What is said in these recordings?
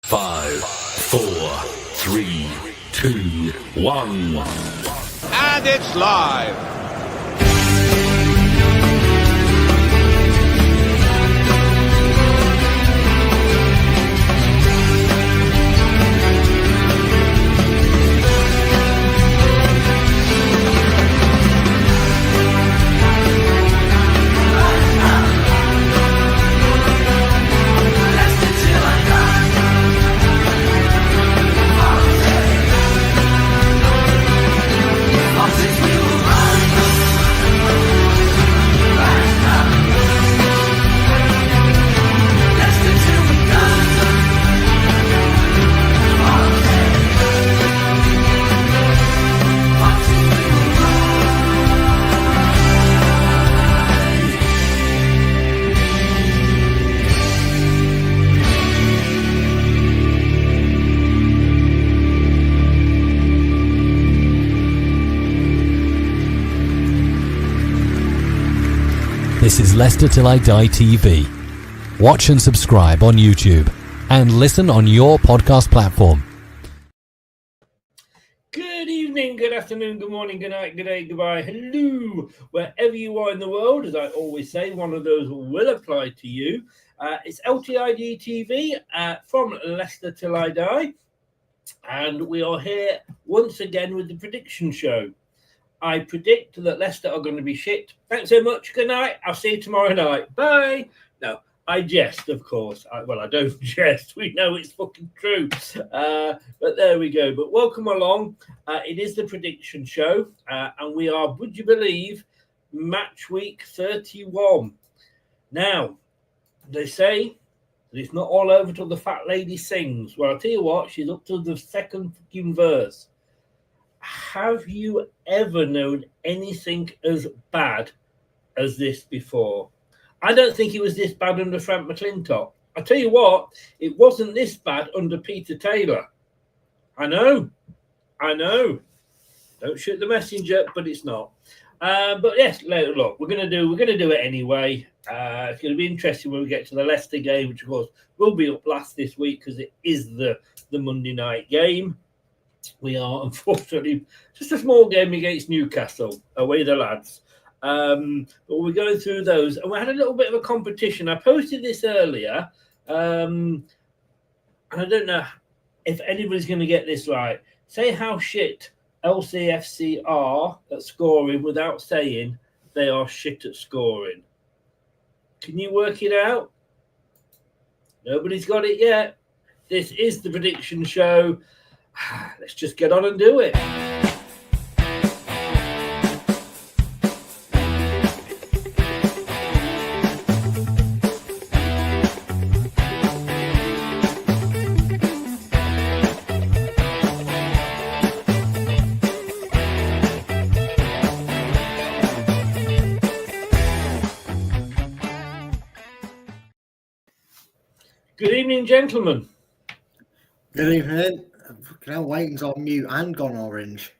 5, 4, 3, 2, 1. And it's live. This is Leicester Till I Die TV. Watch and subscribe on YouTube and listen on your podcast platform. Good evening, good afternoon, good morning, good night, good day, goodbye, hello, wherever you are in the world. As I always say, one of those will apply to you. It's LTID TV from Leicester Till I Die, and we are here once again with the prediction show. I predict that Leicester are going to be shit. Thanks so much. Good night. I'll see you tomorrow night. Bye. No, I jest, of course. I don't jest. We know it's fucking true. But there we go. But welcome along. It is the prediction show. And we are, would you believe, match week 31. Now, they say that it's not all over till the fat lady sings. Well, I'll tell you what. She's up to the second fucking verse. Have you ever known anything as bad as this before? I don't think it was this bad under Frank McClintock. I tell you what, it wasn't this bad under Peter Taylor. I know. Don't shoot the messenger, but it's not. But yes, look, we're gonna do it anyway. It's going to be interesting when we get to the Leicester game, which of course will be up last this week because it is the Monday night game. We are, unfortunately, just a small game against Newcastle, away the lads. But we're going through those. And we had a little bit of a competition. I posted this earlier. And I don't know if anybody's going to get this right. Say how shit LCFC are at scoring without saying they are shit at scoring. Can you work it out? Nobody's got it yet. This is the prediction show. Let's just get on and do it. Good evening, gentlemen. Good evening. Now Waiting's on mute and gone orange.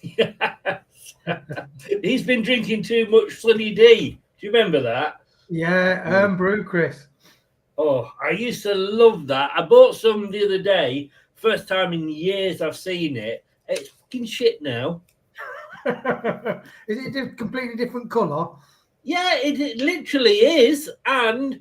Yes. He's been drinking too much Sunny D. Do you remember that? Yeah, brew, Chris. Oh, I used to love that. I bought some the other day. First time in years I've seen it. It's fucking shit now. Is it a completely different colour? Yeah, it literally is. And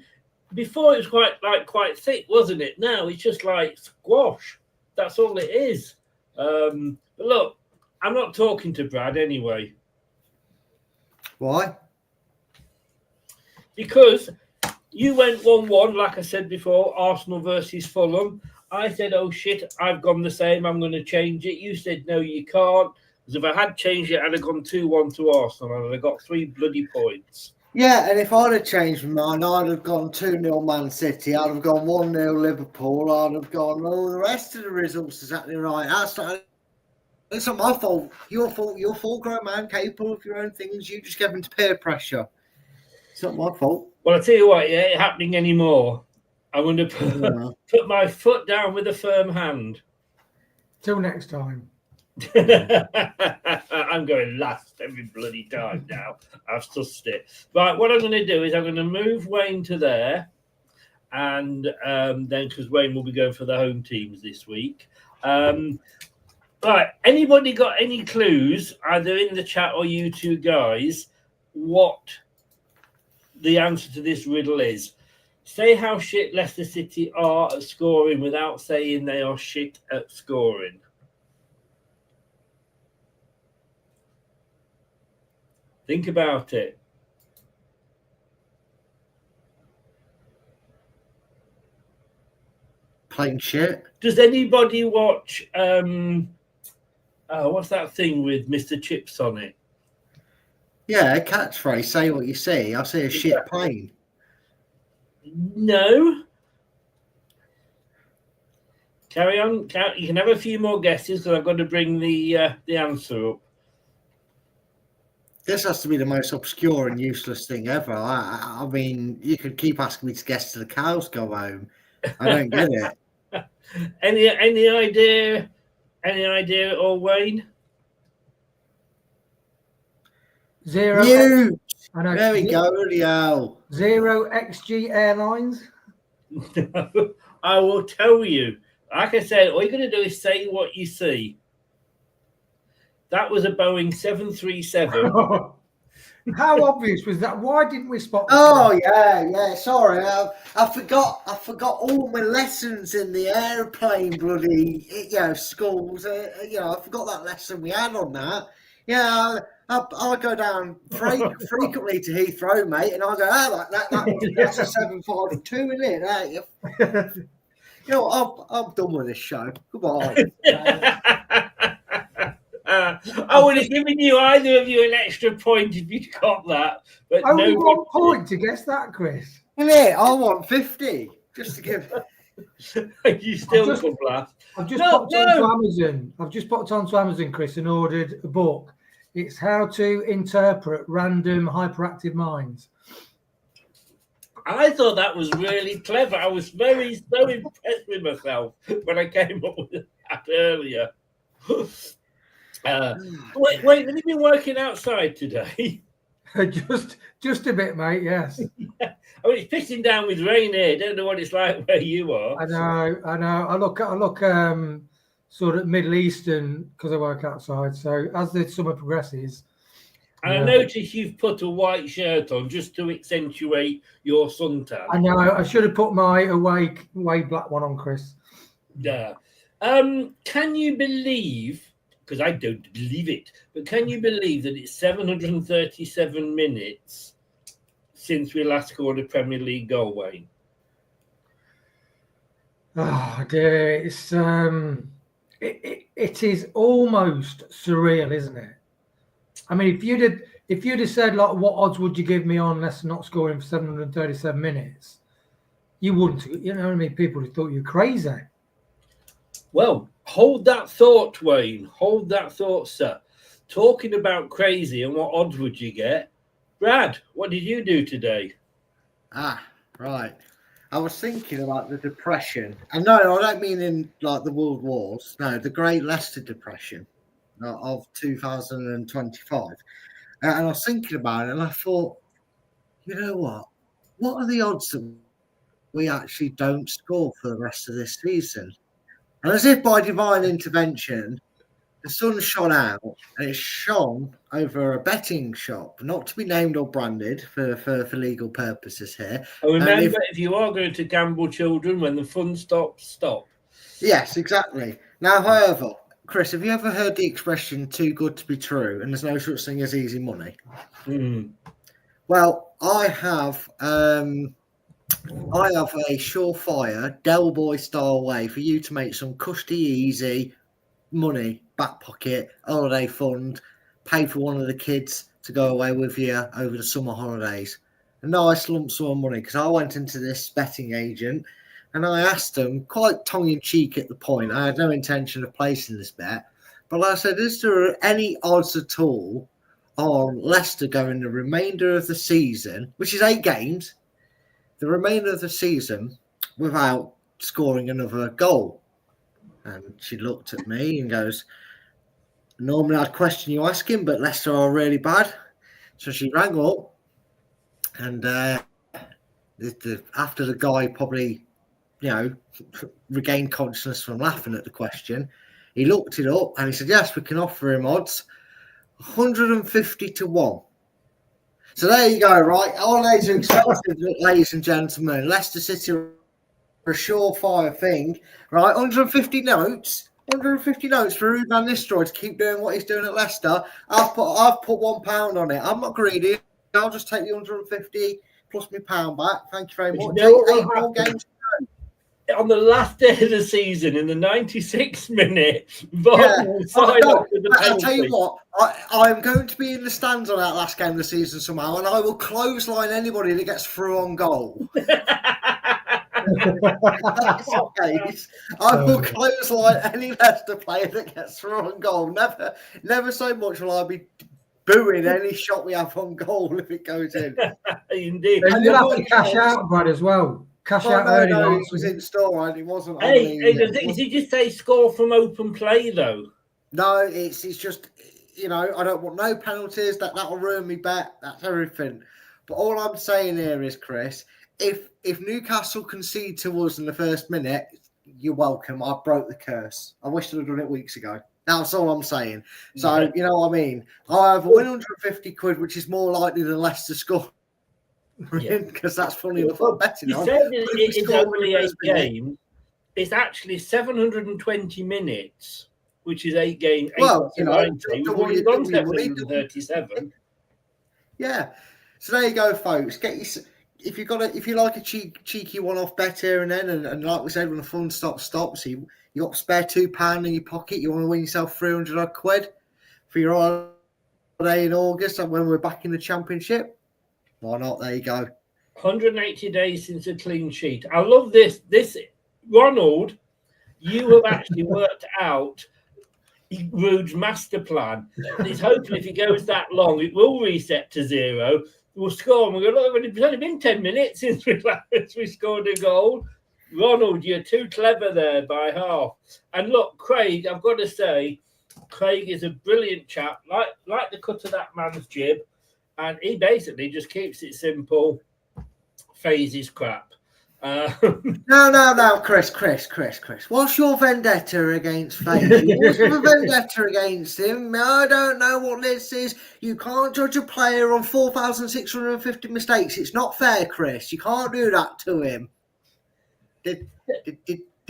before it was quite thick, wasn't it? Now it's just like squash. That's all it is. But look, I'm not talking to Brad anyway. Why? Because you went 1-1, like I said before, Arsenal versus Fulham. I said, oh shit, I've gone the same. I'm going to change it. You said, no, you can't. Because if I had changed it, I'd have gone 2-1 to Arsenal and I'd have got 3 bloody points. Yeah, and if I'd have changed my mind, I'd have gone 2-0 Man City. I'd have gone 1-0 Liverpool. I'd have gone all the rest of the results exactly right. That's not my fault. Your fault. You're a full-grown man, capable of your own things. You just gave into peer pressure. It's not my fault. Well, I'll tell you what, it ain't happening anymore. I'm going to put my foot down with a firm hand. Till next time. I'm going last every bloody time now. I've sussed it. Right, what I'm going to do is I'm going to move Wayne to there and then because Wayne will be going for the home teams this week. Right, anybody got any clues, either in the chat or you two guys, what the answer to this riddle is? Say how shit Leicester City are at scoring without saying they are shit at scoring. Think about it. Plain shit. Does anybody watch what's that thing with Mr. Chips on it? Yeah, catchphrase. Say what you see. I see a shit plane. No. Carry on. You can have a few more guesses because I've got to bring the answer up. This has to be the most obscure and useless thing ever. I mean, you could keep asking me to guess till the cows go home. I don't get it. Any idea? Any idea at all, Wayne? Zero. You. I know. There we go, Leo. Zero XG Airlines. No, I will tell you. Like I said, all you're going to do is say what you see. That was a Boeing 737. How obvious was that? Why didn't we spot? Oh yeah. Sorry, I forgot all my lessons in the airplane bloody schools. I forgot that lesson we had on that. Yeah, I go down frequently to Heathrow, mate, and I go, that's a 752, isn't it? I'm done with this show. Goodbye. I would have given you either of you an extra point if you'd got that. But only no 1 point to guess that, Chris. Yeah, I want 50 just to give. You still could laugh. I've just popped onto Amazon. I've just popped onto Amazon, Chris, and ordered a book. It's How to Interpret Random Hyperactive Minds. I thought that was really clever. I was so impressed with myself when I came up with that earlier. Wait, have you been working outside today? just a bit, mate. Yes. I mean, it's pissing down with rain here. Don't know what it's like where you are. I know. I look sort of Middle Eastern because I work outside. So as the summer progresses, and I notice you've put a white shirt on just to accentuate your suntan. I know. I should have put my away black one on, Chris. Yeah. Can you believe? Because I don't believe it, but can you believe that it's 737 minutes since we last scored a Premier League goal, Wayne? Oh dear, it's it is almost surreal, isn't it? I mean, if you'd have said, like, what odds would you give me on Leicester not scoring for 737 minutes, you wouldn't. You know what I mean? People would have thought you were crazy. Well, hold that thought, Wayne. Hold that thought, sir. Talking about crazy and what odds would you get? Brad, what did you do today? Right. I was thinking about the depression. And no, I don't mean in like the World Wars. No, the Great Leicester Depression of 2025. And I was thinking about it and I thought, you know what? What are the odds that we actually don't score for the rest of this season? And as if by divine intervention, the sun shone out and it shone over a betting shop, not to be named or branded for legal purposes here. And remember, if you are going to gamble, children, when the fun stops, stop. Yes, exactly. Now, however, Chris, have you ever heard the expression "too good to be true" and there's no such thing as easy money? Well, I have a surefire Del Boy style way for you to make some cushy, easy money, back pocket, holiday fund, pay for one of the kids to go away with you over the summer holidays. A nice lump sum of money, because I went into this betting agent and I asked them, quite tongue-in-cheek at the point, I had no intention of placing this bet, but I said, is there any odds at all on Leicester going the remainder of the season, which is 8 games, the remainder of the season without scoring another goal? And she looked at me and goes, normally I'd question you asking, but Leicester are really bad. So she rang up and After the guy probably, regained consciousness from laughing at the question, he looked it up and he said, yes, we can offer him odds 150 to 1. So there you go, right? Holidays are expensive, ladies and gentlemen. Leicester City are a surefire thing, right? 150 notes. 150 notes for Ruud van Nistelrooy to keep doing what he's doing at Leicester. I've put £1 on it. I'm not greedy. I'll just take the 150 plus my £1 back. Thank you very much. You know what 8 more games. On the last day of the season, in the 96th minute, Vardy will sign up with the penalty. I'll tell you what, I'm going to be in the stands on that last game of the season somehow, and I will clothesline anybody that gets through on goal. I will clothesline any Leicester player that gets through on goal. Never so much will I be booing any shot we have on goal if it goes in. Indeed. And you'll have to cash out, Brad, as well. Cash out early. No, it was in store and it wasn't. Did you just say score from open play though? No, it's just I don't want no penalties. That'll ruin me bet. That's everything. But all I'm saying here is, Chris, if Newcastle concede to us in the first minute, you're welcome. I broke the curse. I wish I'd have done it weeks ago. That's all I'm saying. So you know what I mean. I have 150 quid, which is more likely than Leicester score. Because that's funny enough. I'm betting on. It's only 8 games. It's actually 720 minutes, which is 8 games. Well, we've on 737. Yeah. So there you go, folks. If you like a cheeky one-off bet here and then, and like we said, when the fun stops, so you got a spare £2 in your pocket, you want to win yourself 300 odd quid for your holiday in August, and when we're back in the Championship. Why not? There you go. 180 days since a clean sheet. I love this. Ronald, you have actually worked out Ruud's master plan. He's hoping if he goes that long, it will reset to 0. We'll score. And we're going, look, it's only been 10 minutes since we scored a goal. Ronald, you're too clever there by half. And look, Craig, I've got to say, Craig is a brilliant chap. Like the cut of that man's jib. And he basically just keeps it simple, phases crap. No, Chris. What's your vendetta against FaZe? What's your vendetta against him? I don't know what this is. You can't judge a player on 4,650 mistakes. It's not fair, Chris. You can't do that to him. Did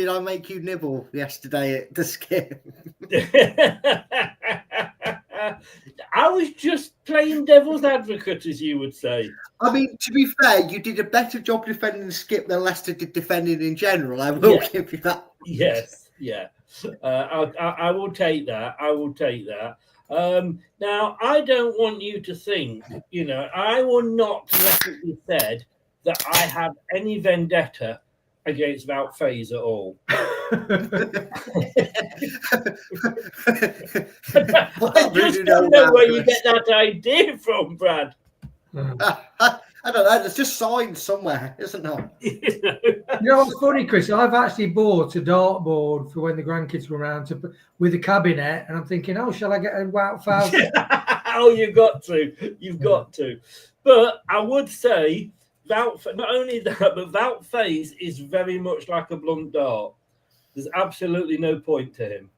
I make you nibble yesterday at the skip? I was just playing devil's advocate, as you would say. I mean, to be fair, you did a better job defending Skip than Leicester did defending in general. I will give you that. Yes, yeah. I will take that. Now, I don't want you to think, I will not let it be said that I have any vendetta against Wout Faes at all. I just don't know where you get that idea from, Brad. I don't know. There's just signs somewhere, isn't there? You know what's funny, Chris? I've actually bought a dartboard for when the grandkids were around with a cabinet, and I'm thinking, shall I get a Wout Faes? Oh, you've got to. But I would say not only that, but Wout Faes is very much like a blunt dart. There's absolutely no point to him.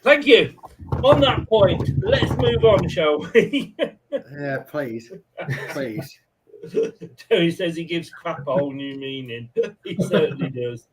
Thank you. On that point, let's move on, shall we? Yeah, please. Terry says he gives crap a whole new meaning. He certainly does.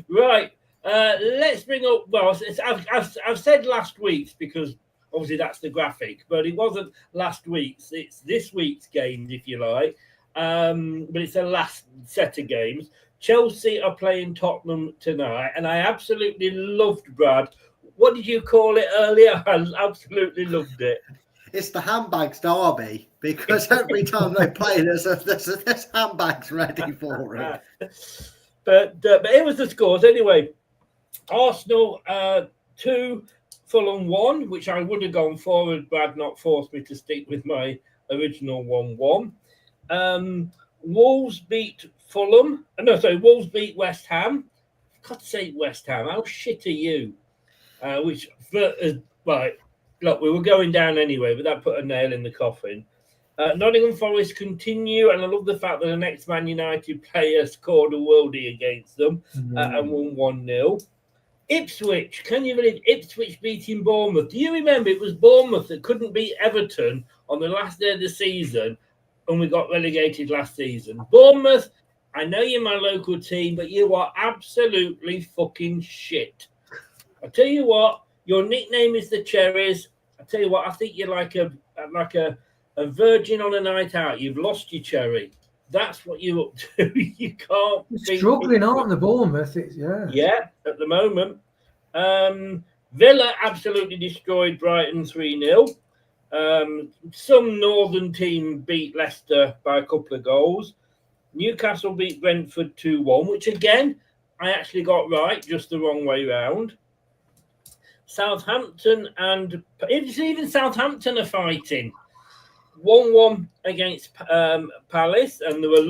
Right. Let's bring up. Well, I've said last week's because obviously that's the graphic, but it wasn't last week's. It's this week's games, if you like. But it's the last set of games. Chelsea are playing Tottenham tonight, and I absolutely loved, Brad. What did you call it earlier? I absolutely loved it. It's the handbags derby, because every time they play, there's handbags ready for it. But it was the scores anyway. Arsenal 2, Fulham 1, which I would have gone for had Brad not forced me to stick with my original 1-1. Wolves beat Fulham. Wolves beat West Ham. God's sake, West Ham, how shit are you? Right, look, we were going down anyway, but that put a nail in the coffin. Nottingham Forest continue, and I love the fact that the next Man United player scored a worldie against them and won 1-0. Ipswich, can you believe Ipswich beating Bournemouth? Do you remember it was Bournemouth that couldn't beat Everton on the last day of the season, and we got relegated last season? Bournemouth, I know you're my local team, but you are absolutely fucking shit. I tell you what, your nickname is the Cherries. I tell you what, I think you're like a virgin on a night out. You've lost your cherry. That's what you're up to. You can't. Struggling, aren't the Bournemouth? Yeah, at the moment. Villa absolutely destroyed Brighton 3-0. Some northern team beat Leicester by a couple of goals. Newcastle beat Brentford 2-1, which again, I actually got right, just the wrong way round. Southampton and even Southampton are fighting. 1-1 against Palace, and they were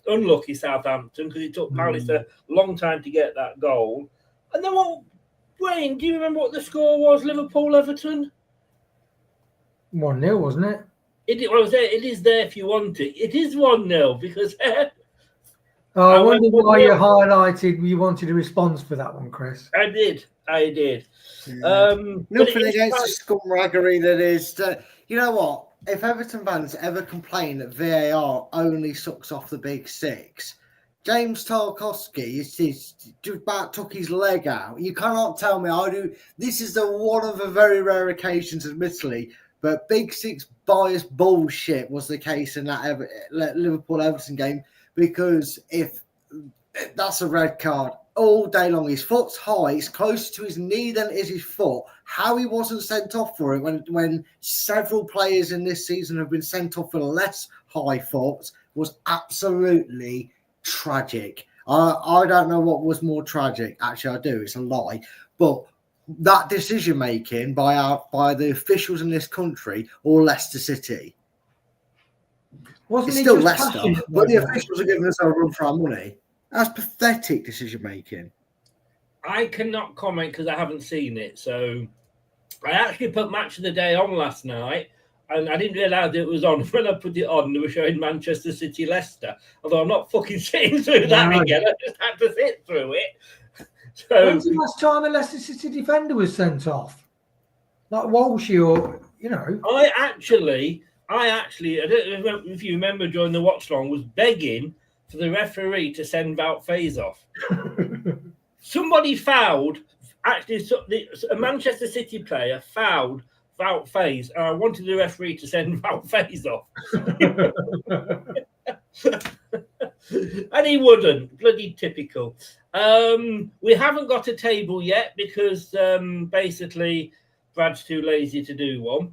unlucky Southampton, because it took Palace a long time to get that goal. And then Wayne, do you remember what the score was? Liverpool-Everton? 1-0, wasn't it? It is there if you want it. It is 1-0 because. I wonder why you highlighted. You wanted a response for that one, Chris. I did. Yeah. Nothing against the scumraggery that is. You know what? If Everton fans ever complain that VAR only sucks off the big six, James Tarkowski about took his leg out. You cannot tell me I do. This is one of the very rare occasions, admittedly, but big six bias bullshit was the case in that Liverpool-Everton game, because if that's a red card all day long. His foot's high, it's closer to his knee than it is his foot. How he wasn't sent off for it when several players in this season have been sent off for less high foot was absolutely tragic. I don't know what was more tragic. Actually, I do. It's a lie. But that decision making by the officials in this country or Leicester City. It's still Leicester, but the officials are giving us a run for our money. That's pathetic decision making. I cannot comment because I haven't seen it. So I actually put Match of the Day on last night, and I didn't realise it was on. When I put it on, they were showing Manchester City Leicester. Although I'm not fucking sitting through that again. I just had to sit through it. So when's the last time a Leicester City defender was sent off? Like Walshy or, I actually, I don't know if you remember during the watch long, was begging for the referee to send Wout Faes off. Somebody fouled, actually, a Manchester City player fouled Wout Faes, and I wanted the referee to send Wout Faes off. And he wouldn't. Bloody typical. We haven't got a table yet because basically Brad's too lazy to do one.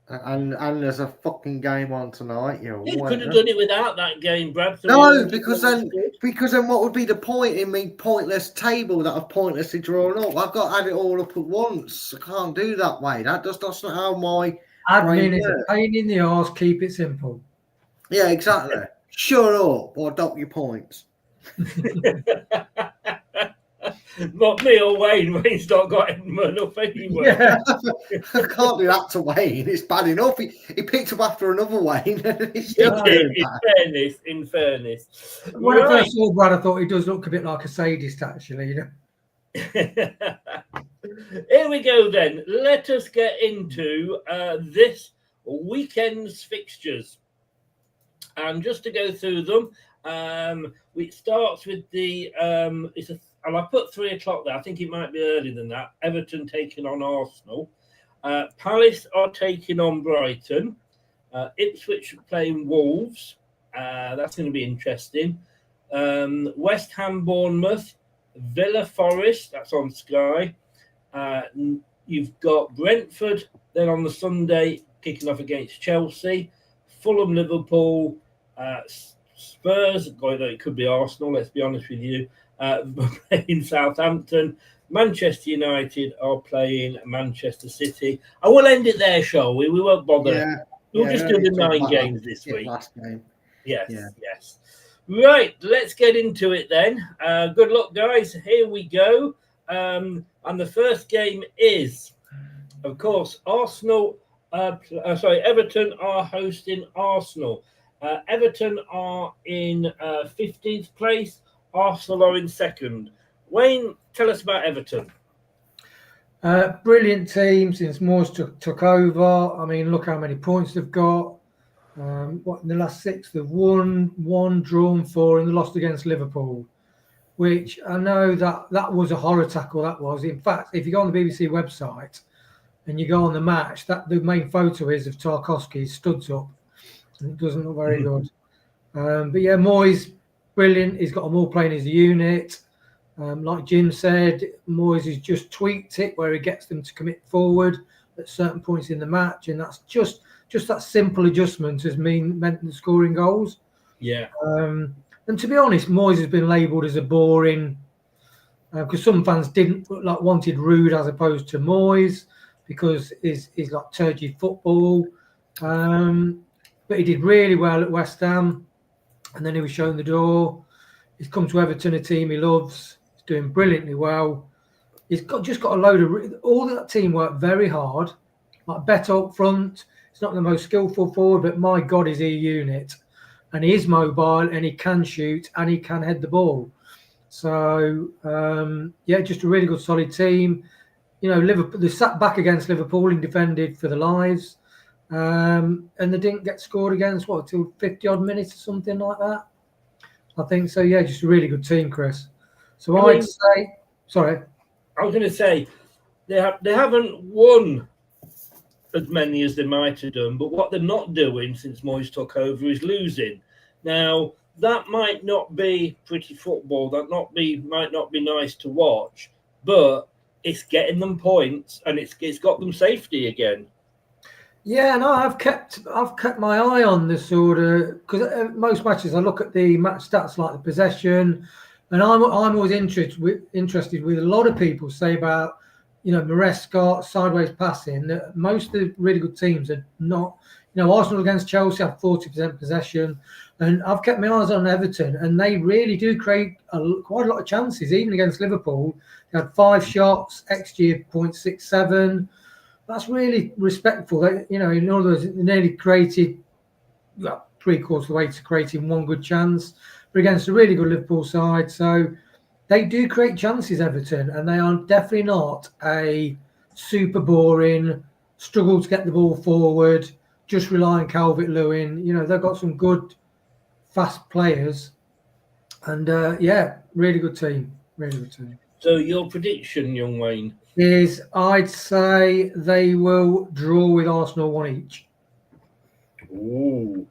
And there's a fucking game on tonight. You could have done it without that game, Brad. No, because then what would be the point in me pointless table that I've pointlessly drawn up? I've got to add it all up at once. I can't do that way. That's not how my admin is a pain in the arse. Keep it simple. Yeah, exactly. Shut up or dock your points. Not me or Wayne. Wayne's not got enough anyway. Yeah. I can't do that to Wayne. It's bad enough. He picked up after another Wayne. In fairness. When I first saw Brad, I thought he does look a bit like a sadist, actually. Here we go then. Let us get into this weekend's fixtures. And just to go through them, it starts with the and I put 3 o'clock there. I think it might be earlier than that. Everton taking on Arsenal. Palace are taking on Brighton. Ipswich playing Wolves. That's going to be interesting. West Ham, Bournemouth. Villa Forest. That's on Sky. You've got Brentford. Then on the Sunday, kicking off against Chelsea. Fulham, Liverpool. Spurs. Although it could be Arsenal, let's be honest with you. Playing Southampton. Manchester United are playing Manchester City. I will end it there, shall we? We won't bother. Yeah, we'll just do the 9 games this week. Last game. Yes. Right, let's get into it then. Good luck, guys. Here we go. And the first game is, of course, Arsenal Everton are hosting Arsenal. Everton are in 15th place. Arsenal are in second. Wayne, tell us about Everton. Brilliant team since Moyes took over. I mean, look how many points they've got. In the last 6 they've won, 1, drawn 4, and they lost against Liverpool, which I know that was a horror tackle. That was, in fact, if you go on the BBC website and you go on the match, that the main photo is of Tarkowski studs up, and it doesn't look very good. But yeah, Moyes, brilliant. He's got them all playing as a unit. Like Jim said, Moyes has just tweaked it where he gets them to commit forward at certain points in the match, and that's just that simple adjustment has meant them scoring goals. Yeah. And to be honest, Moyes has been labelled as a boring, because some fans wanted Rude as opposed to Moyes because he's like turgid football. But he did really well at West Ham, and then he was shown the door. He's come to Everton, a team he loves. He's doing brilliantly well. He's just got a load of all that team work very hard. Like Beto up front, he's not the most skillful forward, but my God, is he a unit. And he is mobile, and he can shoot, and he can head the ball. So, just a really good, solid team. You know, Liverpool, they sat back against Liverpool and defended for their lives. And they didn't get scored against, till 50-odd minutes or something like that. I think so, yeah, just a really good team, Chris. So I'd say, sorry. I was going to say, they haven't won as many as they might have done, but what they're not doing since Moyes took over is losing. Now, that might not be pretty football, might not be nice to watch, but it's getting them points and it's got them safety again. Yeah, no, I've kept my eye on this sort of, because most matches I look at the match stats like the possession, and I'm always interested with a lot of people say about, Maresca, sideways passing, that most of the really good teams are not. Arsenal against Chelsea have 40% possession, and I've kept my eyes on Everton, and they really do create quite a lot of chances. Even against Liverpool, they had 5 shots, XG of 0.67. That's really respectful. In other words, they nearly created 3/4 of the way to creating one good chance, but against a really good Liverpool side. So they do create chances, Everton, and they are definitely not a super boring, struggle to get the ball forward, just rely on Calvert-Lewin. They've got some good, fast players, and really good team. Really good team. So your prediction, young Wayne? Is I'd say they will draw with Arsenal 1 each. Ooh.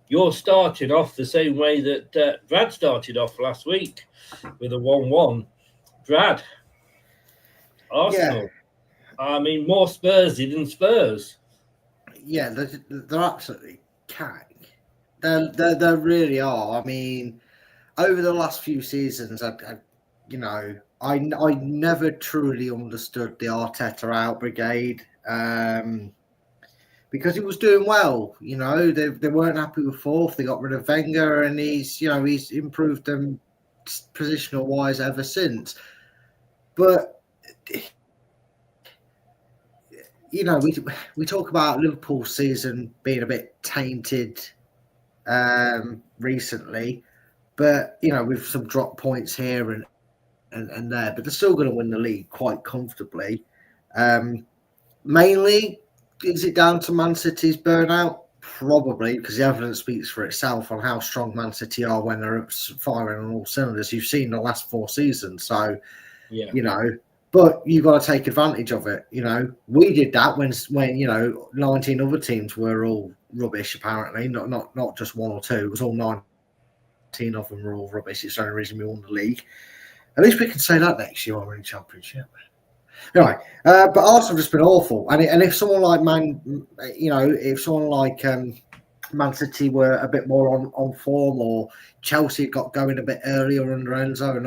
You're starting off the same way that Brad started off last week with a 1-1. Brad, Arsenal. Yeah. I mean, more Spursy than Spurs. Yeah, they're absolutely cack. They really are. I mean, over the last few seasons, I never truly understood the Arteta out brigade because he was doing well. They weren't happy with 4th. They got rid of Wenger, and he's improved them positional wise ever since. But we talk about Liverpool's season being a bit tainted recently, but with some drop points here and there, but they're still going to win the league quite comfortably. Mainly, is it down to Man City's burnout? Probably, because the evidence speaks for itself on how strong Man City are when they're firing on all cylinders. You've seen the last 4 seasons, so but you've got to take advantage of it. We did that when 19 other teams were all rubbish. Apparently, not just 1 or 2. It was all 19 of them were all rubbish. It's the only reason we won the league. At least we can say that next year when we're in Championship. Anyway, but Arsenal have just been awful. And if someone like Man City were a bit more on form, or Chelsea got going a bit earlier under Enzo and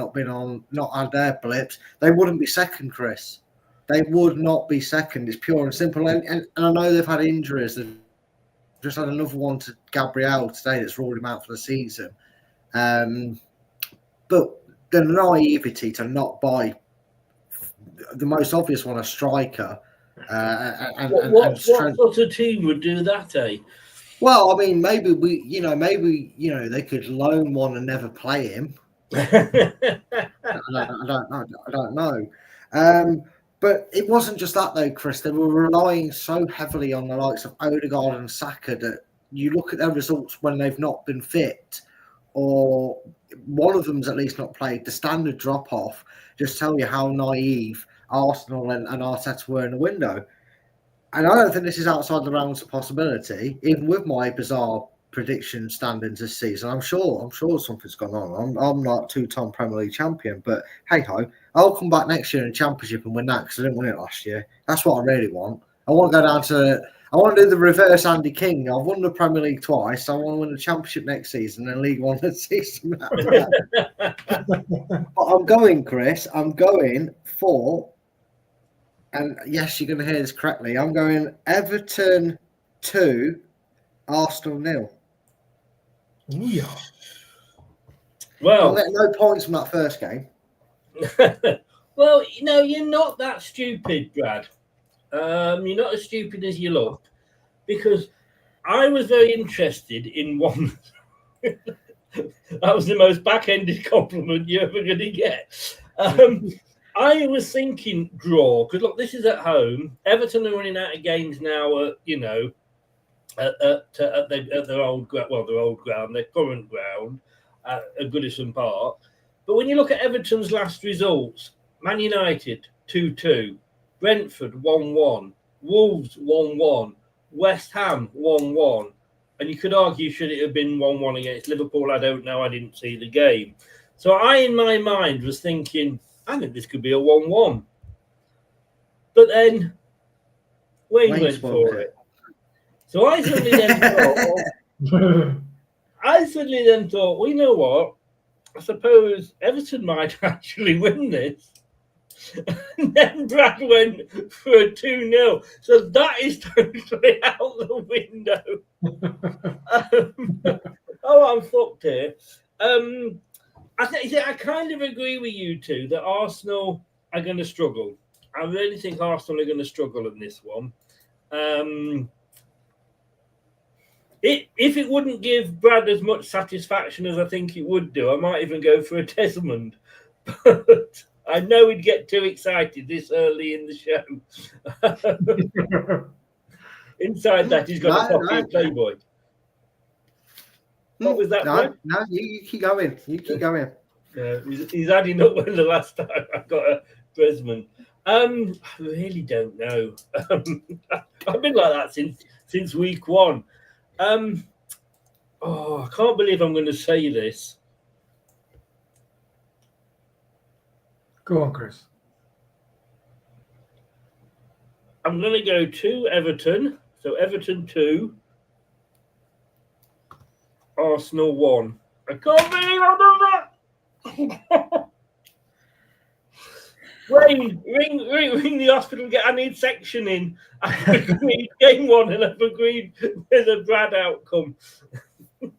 not had their blips, they wouldn't be second, Chris. They would not be second. It's pure and simple. And I know they've had injuries. They've just had another one to Gabriel today that's ruled him out for the season. But the naivety to not buy the most obvious one, a striker, What sort of team would do that, eh? Well, I mean, maybe they could loan one and never play him. I don't know. But it wasn't just that though, Chris. They were relying so heavily on the likes of Odegaard and Saka that you look at their results when they've not been fit, or one of them's at least not played. The standard drop off just tell you how naive Arsenal and Arteta were in the window. And I don't think this is outside the realms of possibility, even with my bizarre prediction standings this season. I'm sure something's gone on. I'm not two-time Premier League champion, but hey ho, I'll come back next year in Championship and win that because I didn't win it last year. That's what I really want. I want to go down to. I want to do the reverse Andy King. I've won the Premier League twice. I want to win the Championship next season and League One this season. But I'm going, Chris. I'm going for. And yes, you're going to hear this correctly. I'm going Everton 2, Arsenal 0. Ooh, yeah. Well, I'll get no points from that first game. Well, you're not that stupid, Brad. You're not as stupid as you look, because I was very interested in one. That was the most back-ended compliment you're ever going to get. I was thinking draw, because look, this is at home. Everton are running out of games now. At their old ground, their current ground, at Goodison Park. But when you look at Everton's last results, Man United 2-2, Brentford 1-1, Wolves 1-1, West Ham 1-1, and you could argue should it have been 1-1 against Liverpool? I don't know. I didn't see the game, so I, in my mind, was thinking, I think this could be a 1-1. But then Wayne went for it. So I suddenly then thought, well, you know what? I suppose Everton might actually win this. And then Brad went for a 2-0. So that is totally out the window. I'm fucked here. I kind of agree with you two that Arsenal are going to struggle. I really think Arsenal are going to struggle in this one. If it wouldn't give Brad as much satisfaction as I think it would do, I might even go for a Desmond. But I know he'd get too excited this early in the show. Inside that, he's got a copy of Playboy. What was that? No, you keep going. You keep going. He's adding up when the last time I got a Desmond. I really don't know. I've been like that since week one. I can't believe I'm going to say this. Go on, Chris. I'm going to go 2 Everton. So Everton 2, Arsenal 1. I can't believe I've done that. Wayne, ring the hospital. I need sectioning. I've agreed game 1 and I've agreed with a Brad outcome. Isn't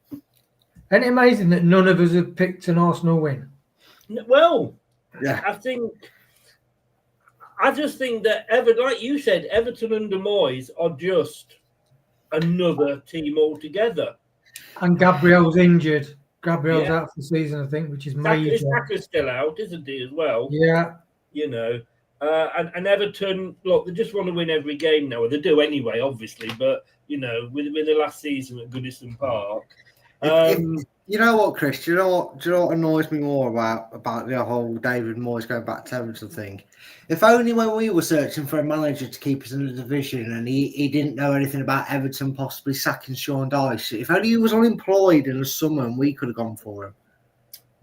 it amazing that none of us have picked an Arsenal win? Well, yeah. I just think that like you said, Everton under Moyes are just another team altogether. And Gabriel's injured. Gabriel's out for the season, I think, which is major. Saka's still out, isn't he, as well? Yeah. And Everton, look, they just want to win every game now. They do anyway, obviously, but, with the last season at Goodison Park. You know what, Chris? Do you know what annoys me more about the whole David Moyes going back to Everton thing? If only when we were searching for a manager to keep us in the division and he didn't know anything about Everton possibly sacking Sean Dyche, if only he was unemployed in the summer and we could have gone for him.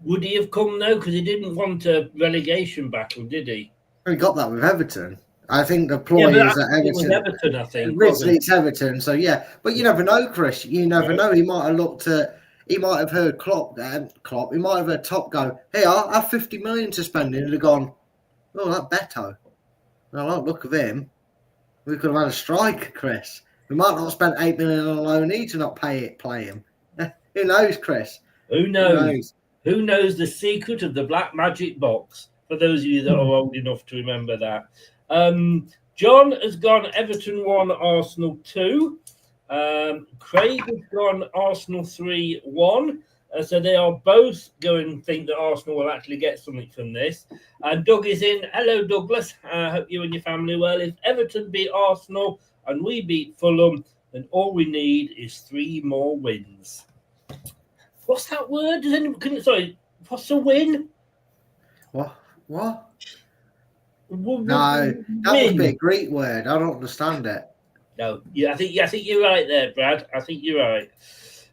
Would he have come, though? Because he didn't want a relegation battle, did he? He got that with Everton. I think the ploy is that Everton. It was Everton, I think. Originally, it's Everton, so yeah. But you never know, Chris. You never know. He might have looked at. He might have heard Klopp. He might have heard Top go, "Hey, I have 50 million to spend," and he'd have gone, "Oh, that Beto. Well, I don't look of him. We could have had a striker, Chris. We might not have spent 8 million on a loanee to not play him. Who knows, Chris? Who knows? Who knows the secret of the black magic box? For those of you that are old enough to remember that. John has gone Everton 1, Arsenal 2. Craig has gone Arsenal 3-1. So they are both going to think that Arsenal will actually get something from this. And Doug is in. Hello, Douglas. I hope you and your family well. If Everton beat Arsenal and we beat Fulham, then all we need is 3 more wins. What's that word? Sorry, what's a win? What? No, Win. that must be a Greek word. I don't understand it. No, I think you're right there, Brad. I think you're right.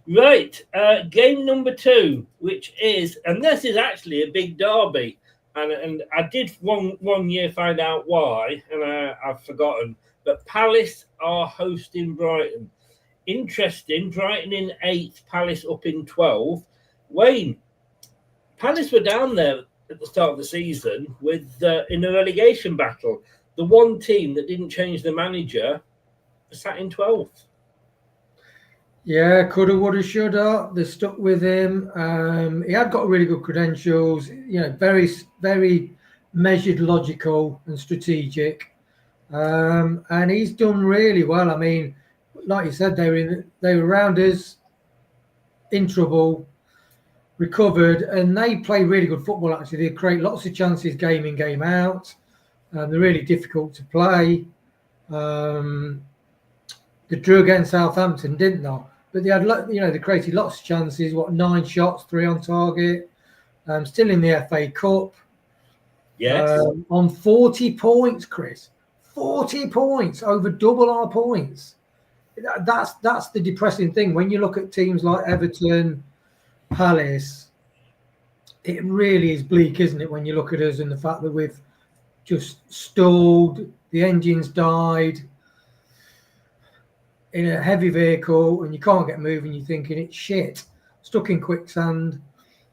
Right, game number 2, which is, and this is actually a big derby, and I did one year find out why, and I've forgotten. But Palace are hosting Brighton. Interesting, Brighton in 8th, Palace up in 12th. Wayne, Palace were down there at the start of the season with in a relegation battle. The one team that didn't change the manager sat in 12th. Yeah, coulda, woulda, shoulda. They stuck with him. He had got really good credentials. You know, very, very measured, logical, and strategic. And he's done really well. I mean, like you said, they were around us, in trouble, recovered, and they play really good football. Actually, they create lots of chances, game in, game out. They're really difficult to play. They drew against Southampton, didn't they? But they had, they created lots of chances. 9 shots, 3 on target. Still in the FA Cup. Yes. On 40 points, Chris. 40 points, over double our points. That's the depressing thing. When you look at teams like Everton, Palace, it really is bleak, isn't it? When you look at us and the fact that we've just stalled, the engine's died in a heavy vehicle, and you can't get moving. You're thinking it's shit, stuck in quicksand.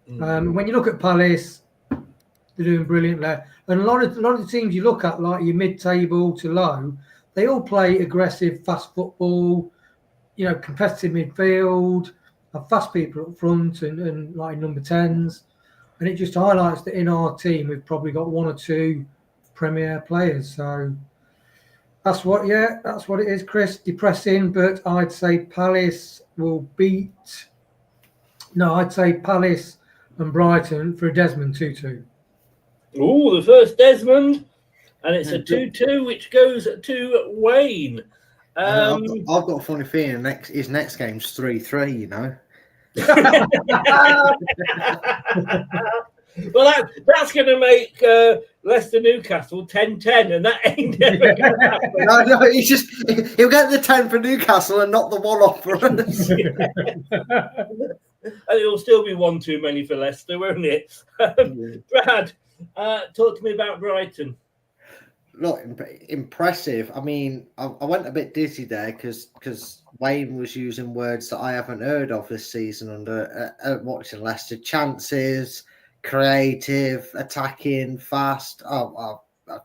When you look at Palace, they're doing brilliant there. And a lot of the teams you look at, like your mid-table to low, they all play aggressive, fast football, competitive midfield, have fast people up front and like number 10s. And it just highlights that in our team, we've probably got 1 or 2 premier players. So that's what it is, Chris. Depressing, but I'd say Palace will beat. No, I'd say Palace and Brighton for a Desmond 2-2. Oh, the first Desmond, and it's a 2-2, which goes to Wayne. I've got a funny feeling his next game's 3-3. Well, that's going to make Leicester Newcastle 10-10, and that ain't never going to happen. No, he'll get the 10 for Newcastle and not the 1 off for us. And it'll still be 1 too many for Leicester, won't it? Brad, talk to me about Brighton. Look, impressive. I mean, I went a bit dizzy there because Wayne was using words that I haven't heard of this season under watching Leicester. Chances, creative, attacking, fast. I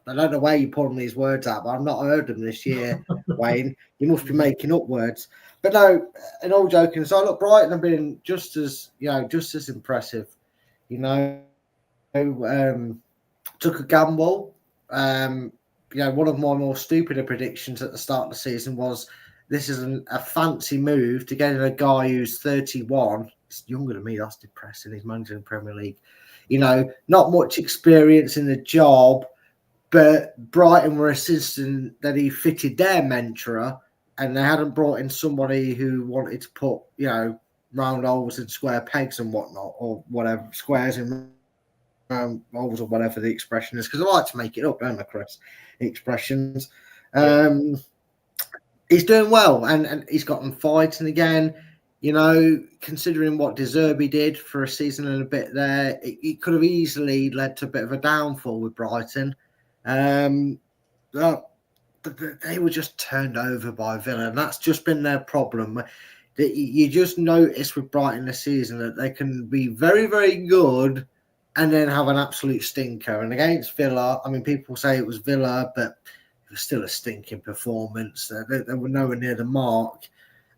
don't know where you're pulling these words out, but I've not heard them this year, Wayne. You must be making up words. But no, in all joking aside, look, Brighton have been just as impressive. Took a gamble. One of my more stupider predictions at the start of the season was this is a fancy move to get in a guy who's 31. He's younger than me. That's depressing. He's managing the Premier League. Not much experience in the job, but Brighton were insisting that he fitted their mantra, and they hadn't brought in somebody who wanted to put, round holes in square pegs and whatnot, or whatever, squares in round holes or whatever the expression is, because I like to make it up, don't I, Chris? The expressions. He's doing well, and he's got them fighting again. Considering what De Zerbi did for a season and a bit there, it could have easily led to a bit of a downfall with Brighton. They were just turned over by Villa, and that's just been their problem. You just notice with Brighton this season that they can be very, very good and then have an absolute stinker. And against Villa, I mean, people say it was Villa, but it was still a stinking performance. They were nowhere near the mark.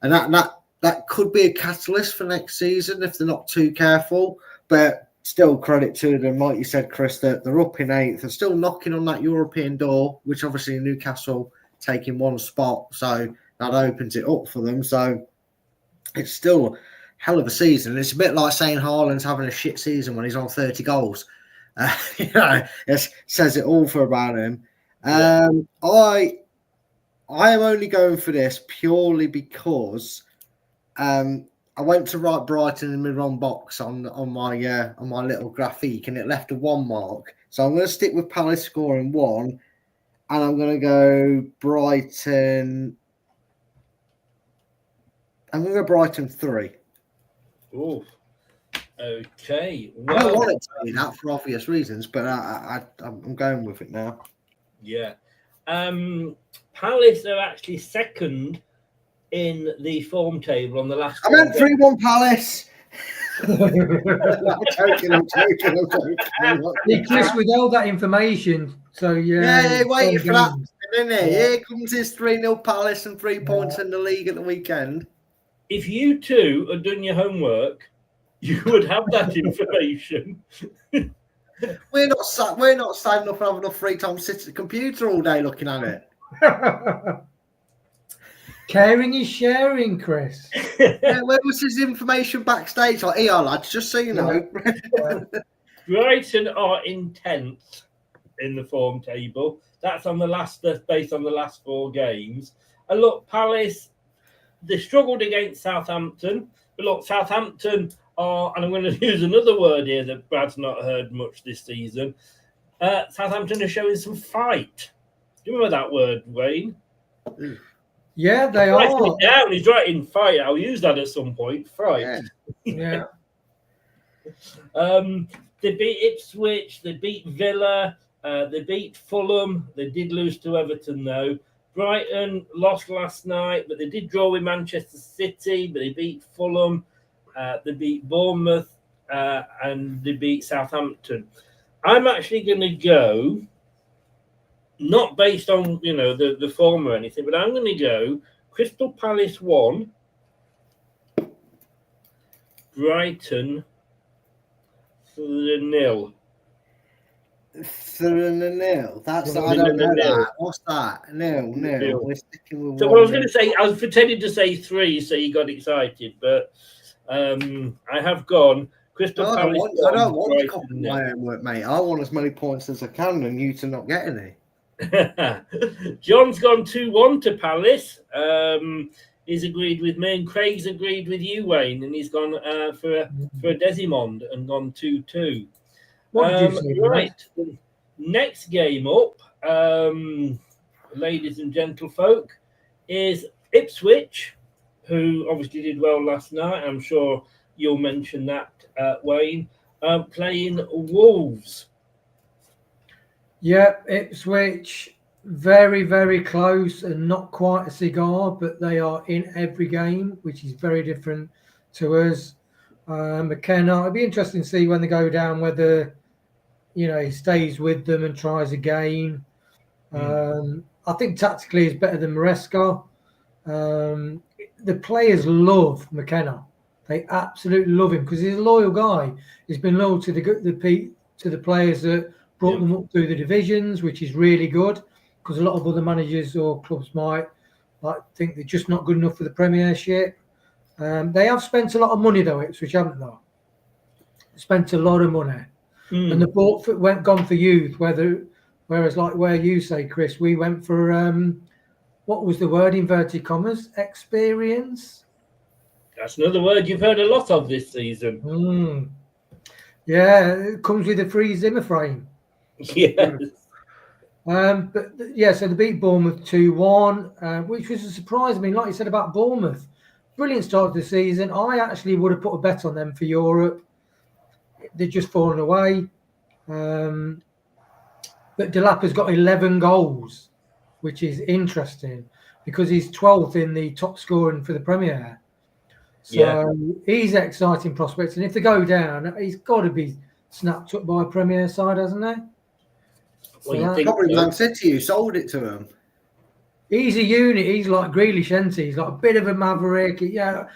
And that could be a catalyst for next season if they're not too careful. But still credit to them, like you said, Chris, that they're up in 8th. They're still knocking on that European door, which obviously Newcastle taking one spot, so that opens it up for them. So it's still a hell of a season. It's a bit like saying Haaland's having a shit season when he's on 30 goals. It says it all for about him. I am only going for this purely because I went to write Brighton in the wrong box on my little graphic, and it left a 1 mark. So I'm going to stick with Palace scoring 1, and I'm going to go Brighton. I'm going to go Brighton 3. Oh, okay. I don't want it to be that for obvious reasons, but I'm going with it now. Yeah. Palace are actually second in the form table on the last. I meant 3-1 Palace. I'm joking. Chris, with all that information, so yeah, waiting for that. Here comes his 3-0 Palace and 3 points in the league at the weekend. If you two had done your homework, you would have that information. We're not sad enough to have enough free time to sit at the computer all day looking at it. Caring is sharing, Chris. Yeah, where was his information backstage? Like, here, lads, just so you know. Brighton are in 10th in the form table. That's based on the last 4 games. And look, Palace, they struggled against Southampton. But look, Southampton are, and I'm going to use another word here that Brad's not heard much this season. Southampton are showing some fight. Do you remember that word, Wayne? Yeah, they are. Down. He's right in fight. I'll use that at some point. Fight. Yeah. They beat Ipswich. They beat Villa. They beat Fulham. They did lose to Everton, though. Brighton lost last night, but they did draw with Manchester City. But they beat Fulham. They beat Bournemouth. And they beat Southampton. I'm actually going to go, not based on, the form or anything, but I'm going to go Crystal Palace 1, Brighton 0. 0. That's I don't know that. What's that? 0. We're sticking with. So what I was going to say, I was pretending to say 3, so you got excited, but I have gone Crystal Palace. I don't want to copy my homework, mate. I want as many points as I can, and you to not get any. John's gone 2-1 to Palace. He's agreed with me, and Craig's agreed with you, Wayne, and he's gone for a Desimond and gone 2-2. What did you say? Right, next game up, ladies and gentlefolk, is Ipswich, who obviously did well last night. I'm sure you'll mention that, Wayne, playing Wolves. Yeah, Ipswich, very, very close and not quite a cigar, but they are in every game, which is very different to us. McKenna, it'd be interesting to see when they go down whether, he stays with them and tries again. I think tactically he's better than Maresca. The players love McKenna. They absolutely love him because he's a loyal guy. He's been loyal to the players that brought them up through the divisions, which is really good because a lot of other managers or clubs might think they're just not good enough for the Premiership. They have spent a lot of money though, Ipswich, haven't they? Spent a lot of money, and the gone for youth. Whereas like where you say, Chris, we went for what was the word, inverted commas, experience. That's another word you've heard a lot of this season. Yeah, it comes with a free Zimmer frame. Yes. So they beat Bournemouth 2-1, which was a surprise. I mean, like you said about Bournemouth, brilliant start to the season. I actually would have put a bet on them for Europe. They've just fallen away. But Delap has got 11 goals, which is interesting because he's 12th in the top scoring for the Premier. So he's an exciting prospect. And if they go down, he's got to be snapped up by a Premier side, hasn't he? Well, probably Man City who sold it to him. He's a unit. He's like Grealish, isn't he? He's like a bit of a maverick. Yeah,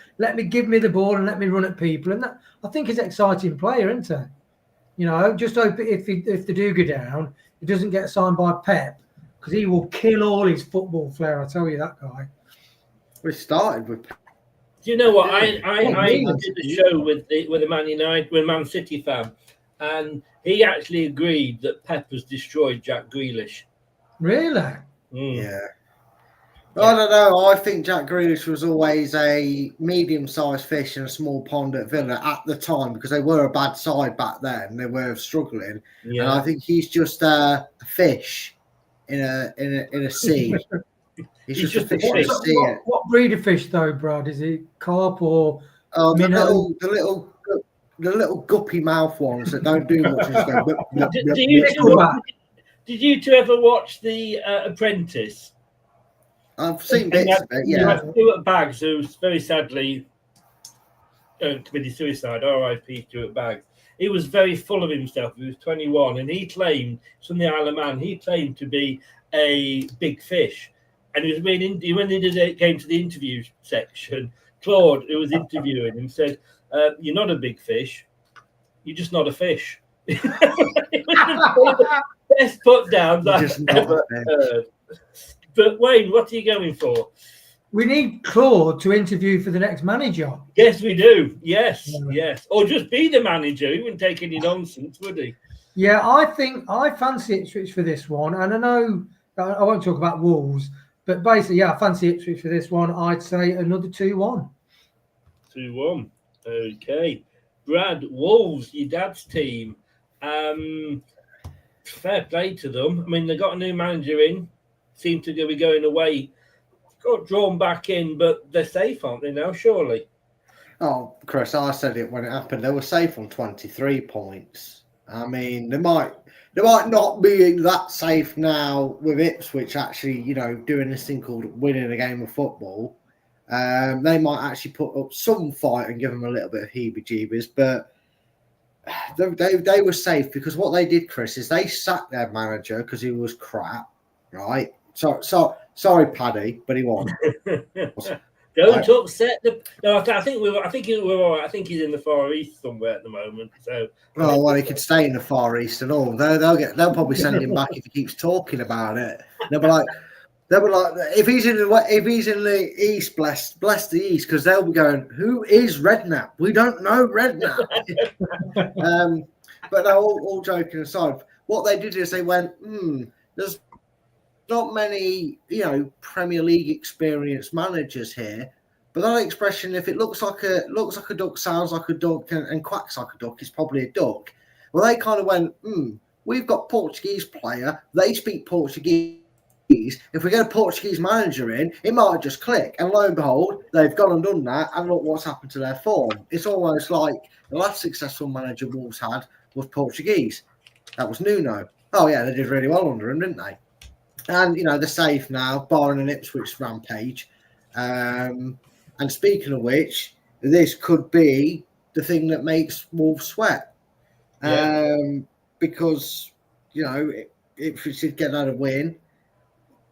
give me the ball and let me run at people. And that, I think he's an exciting player, isn't he? You know, just hope if they do go down, he doesn't get signed by Pep, because he will kill all his football flair. I tell you, that guy. We started with. Do you know what? I really? did the show with a Man City fan, and he actually agreed that Pep has destroyed Jack Grealish. Really? Yeah. I don't know. I think Jack Grealish was always a medium-sized fish in a small pond at Villa at the time, because they were a bad side back then. They were struggling, and I think he's just a fish in a sea. He's just a fish in a sea. What breed of fish though, Brad? Is it carp or minnow? The little guppy mouth ones that don't do much. Just go, did you two ever watch The Apprentice? I've seen bits of it, yeah. Stuart Baggs, who's very sadly committed suicide, R.I.P. Stuart Baggs. He was very full of himself. He was 21, and he claimed, from the Isle of Man, he claimed to be a big fish. And he was when he came to the interview section, Claude, who was interviewing him, said, "You're not a big fish. You're just not a fish." It was the best put downs I've ever heard. But Wayne, what are you going for? We need Claude to interview for the next manager. Yes, we do. Yes. Or just be the manager. He wouldn't take any nonsense, would he? Yeah, I think I fancy Ipswich for this one. And I know I won't talk about Wolves, but basically, yeah, I fancy Ipswich for this one. I'd say another 2-1. 2-1. Okay. Brad, Wolves, your dad's team. Fair play to them. I mean, they got a new manager in. Seem to be going away. Got drawn back in, but they're safe, aren't they now, surely? Oh, Chris, I said it when it happened. They were safe on 23 points. I mean, they might not be that safe now with Ipswich actually, doing this thing called winning a game of football. They might actually put up some fight and give them a little bit of heebie-jeebies, but they were safe because what they did, Chris, is they sacked their manager because he was crap, right? So sorry, Paddy, but he won. Don't upset the. No, I think we're all right. I think he's in the Far East somewhere at the moment. So. Oh well, he could stay in the Far East and all. They'll probably send him back if he keeps talking about it. They'll be like, if he's in the East, bless the East, because they'll be going, who is Redknapp? We don't know Redknapp. But no, all joking aside, what they did is they went, there's not many, Premier League experienced managers here. But that expression, if it looks like a duck, sounds like a duck, and quacks like a duck, it's probably a duck. Well, they kind of went, we've got Portuguese player. They speak Portuguese. If we get a Portuguese manager in, it might just click. And lo and behold, they've gone and done that. And look what's happened to their form. It's almost like the last successful manager Wolves had was Portuguese. That was Nuno. Oh, yeah, they did really well under him, didn't they? And, they're safe now, barring an Ipswich rampage. And speaking of which, this could be the thing that makes Wolves sweat. Because, Ipswich did get out a win.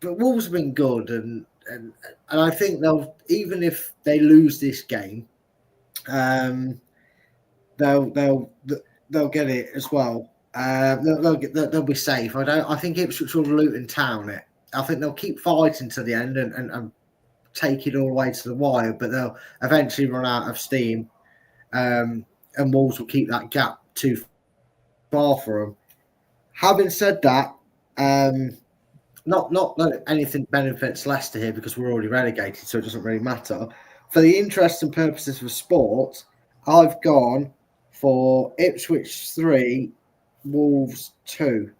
But Wolves have been good. And I think even if they lose this game, they'll get it as well. They'll be safe. I think Ipswich will Luton Town it. I think they'll keep fighting to the end and take it all the way to the wire, but they'll eventually run out of steam. And Wolves will keep that gap too far for them. Having said that, not that anything benefits Leicester here because we're already relegated, so it doesn't really matter. For the interest and purposes of sport, I've gone for Ipswich 3. Wolves 2.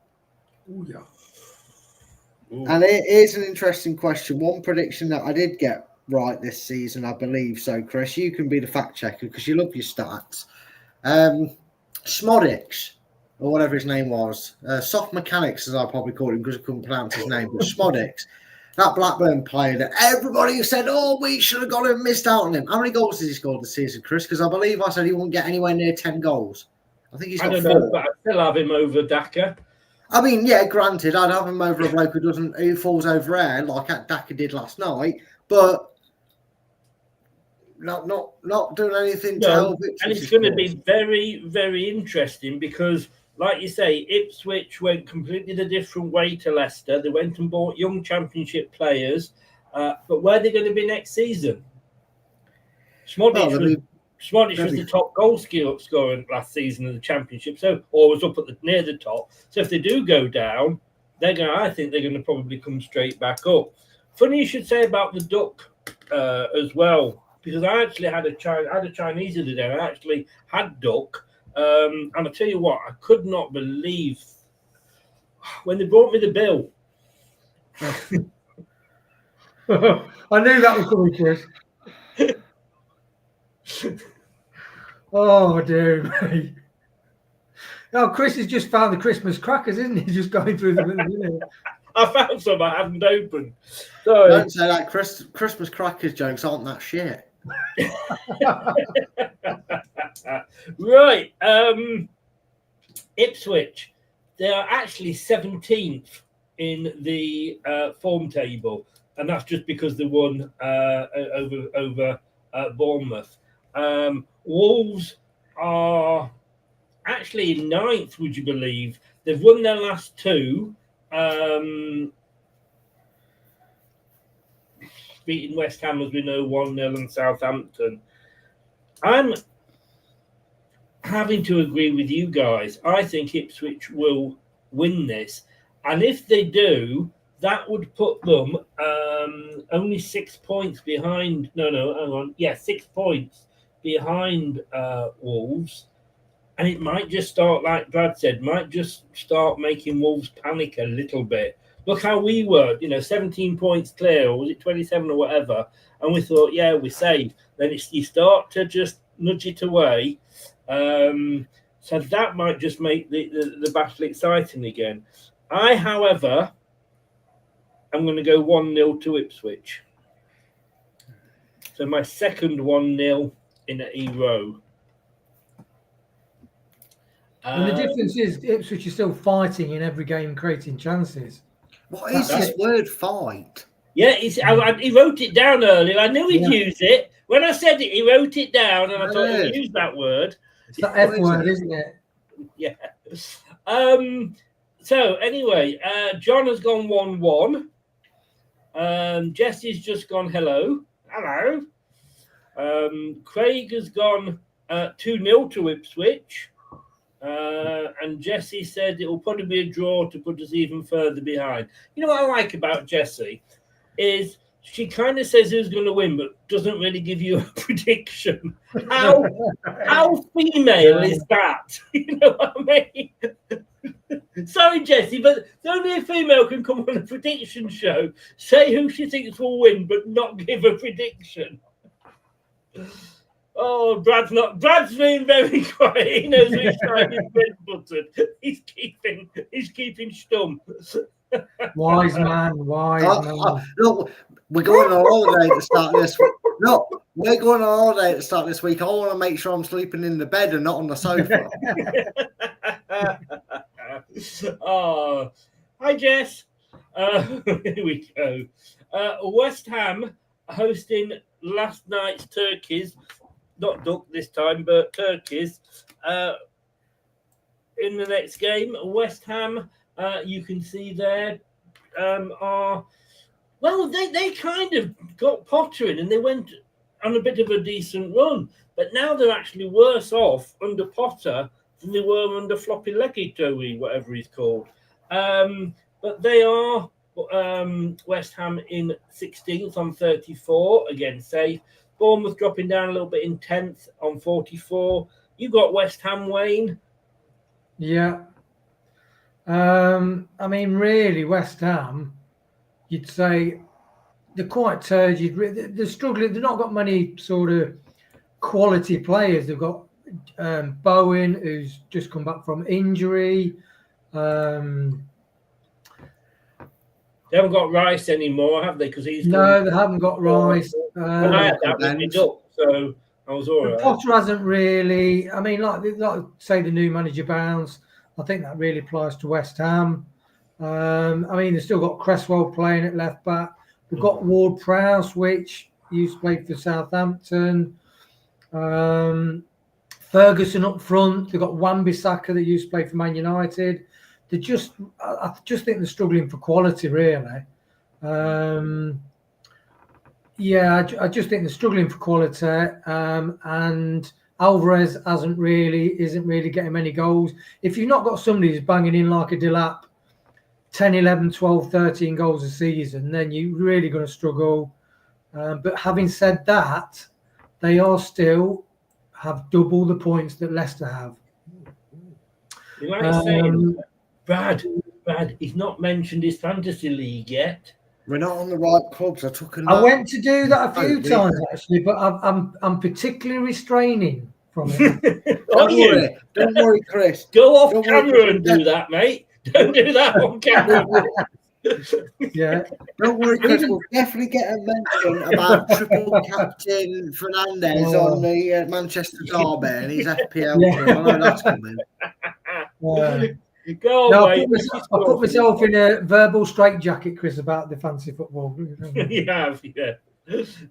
Ooh, yeah. Ooh. And it is an interesting question. One prediction that I did get right this season, I believe so, Chris. You can be the fact checker because you love your stats. Smodics, or whatever his name was. Soft Mechanics, as I probably called him because I couldn't pronounce his name, but Smodics. That Blackburn player that everybody said, we should have got him, missed out on him. How many goals has he scored this season, Chris? Because I believe I said he won't get anywhere near 10 goals. I think he's got 4. Know, but I still have him over Daka. I mean, yeah, granted, I'd have him over a bloke who falls over air like Daka did last night. But not doing anything to No, help and Ipswich. it's going to be very, very interesting because, like you say, Ipswich went completely the different way to Leicester. They went and bought young Championship players, but where are they going to be next season? Smodic was the top goal scorer last season in the Championship, or was up at near the top. So if they do go down, I think they're going to probably come straight back up. Funny you should say about the duck as well, because I actually had a Chinese the other day. I actually had duck, and I tell you what, I could not believe when they brought me the bill. I knew that was coming, Chris. Oh, dear me. Oh, Chris has just found the Christmas crackers, isn't he? Just going through them at the minute. I found some I haven't opened. Sorry. Don't say that. Christmas crackers jokes aren't that shit. Right. Ipswich. They are actually 17th in the form table, and that's just because they won over Bournemouth. Wolves are actually in 9th, would you believe? They've won their last two. Beating West Ham, as we know, 1-0, and Southampton. I'm having to agree with you guys. I think Ipswich will win this. And if they do, that would put them only 6 points behind. No, hang on. Yeah, 6 points behind Wolves. And it might just start, like Brad said, might just start making Wolves panic a little bit. Look how we were, 17 points clear, or was it 27 or whatever? And we thought, yeah, we're safe. Then you start to just nudge it away. So that might just make the battle exciting again. However, I'm going to go 1-0 to Ipswich. So my second 1-0 in a row. And the difference is Ipswich is still fighting in every game, creating chances. What is this word, fight? Yeah, he wrote it down earlier. I knew he'd use it. When I said it, he wrote it down, and I thought he'd use that word. It's that F word, isn't it? Yeah. So anyway, John has gone 1-1. Jesse's just gone hello. Craig has gone 2-0 to Ipswich. And Jessie said it will probably be a draw to put us even further behind. You know what I like about Jessie is she kind of says who's going to win, but doesn't really give you a prediction. How female is that? You know what I mean? Sorry, Jessie, but only a female can come on a prediction show, say who she thinks will win, but not give a prediction. Oh, Brad's being very quiet. He knows which side his red button. He's keeping stum. Wise man. Look, we're going on holiday to start this. Look, we're going on holiday to start this week. I want to make sure I'm sleeping in the bed and not on the sofa. Oh, hi, Jess. Here we go. West Ham hosting last night's Turkeys. Not duck this time, but Turkeys. In the next game, West Ham, you can see there, they kind of got Potter in and they went on a bit of a decent run. But now they're actually worse off under Potter than they were under Floppy Leggy Joey, whatever he's called. But they are West Ham in 16th on 34, again safe. Bournemouth dropping down a little bit in 10th on 44. You got West Ham, Wayne. Yeah. I mean, really, West Ham, you'd say they're quite turgid. They're struggling. They've not got many sort of quality players. They've got Bowen, who's just come back from injury. They haven't got Rice anymore, have they? Because they haven't got Rice. And I had that with me up, so I was all right. Potter hasn't really. I mean, like say the new manager Bounce. I think that really applies to West Ham. I mean, they've still got Cresswell playing at left back. We've got Ward-Prowse, which used to play for Southampton. Ferguson up front. They've got Wan-Bissaka that used to play for Man United. I just think they're struggling for quality, really. I just think they're struggling for quality. And Alvarez isn't really getting many goals. If you've not got somebody who's banging in like a Delap, 10, 11, 12, 13 goals a season, then you're really going to struggle. But having said that, they are still have double the points that Leicester have. You like saying, Brad, he's not mentioned his fantasy league yet. We're not on the right clubs. I went to do that a few times actually, but I'm particularly restraining from it. Don't worry, Chris. Go off camera and do that, mate. Don't do that on camera. Yeah. Don't worry, Chris. We'll definitely get a mention about triple captain Fernandez on the Manchester Derby and his FPL team. I know that's coming. Go no, away. I put myself in a verbal straitjacket, Chris, about the fancy football. You have, yeah.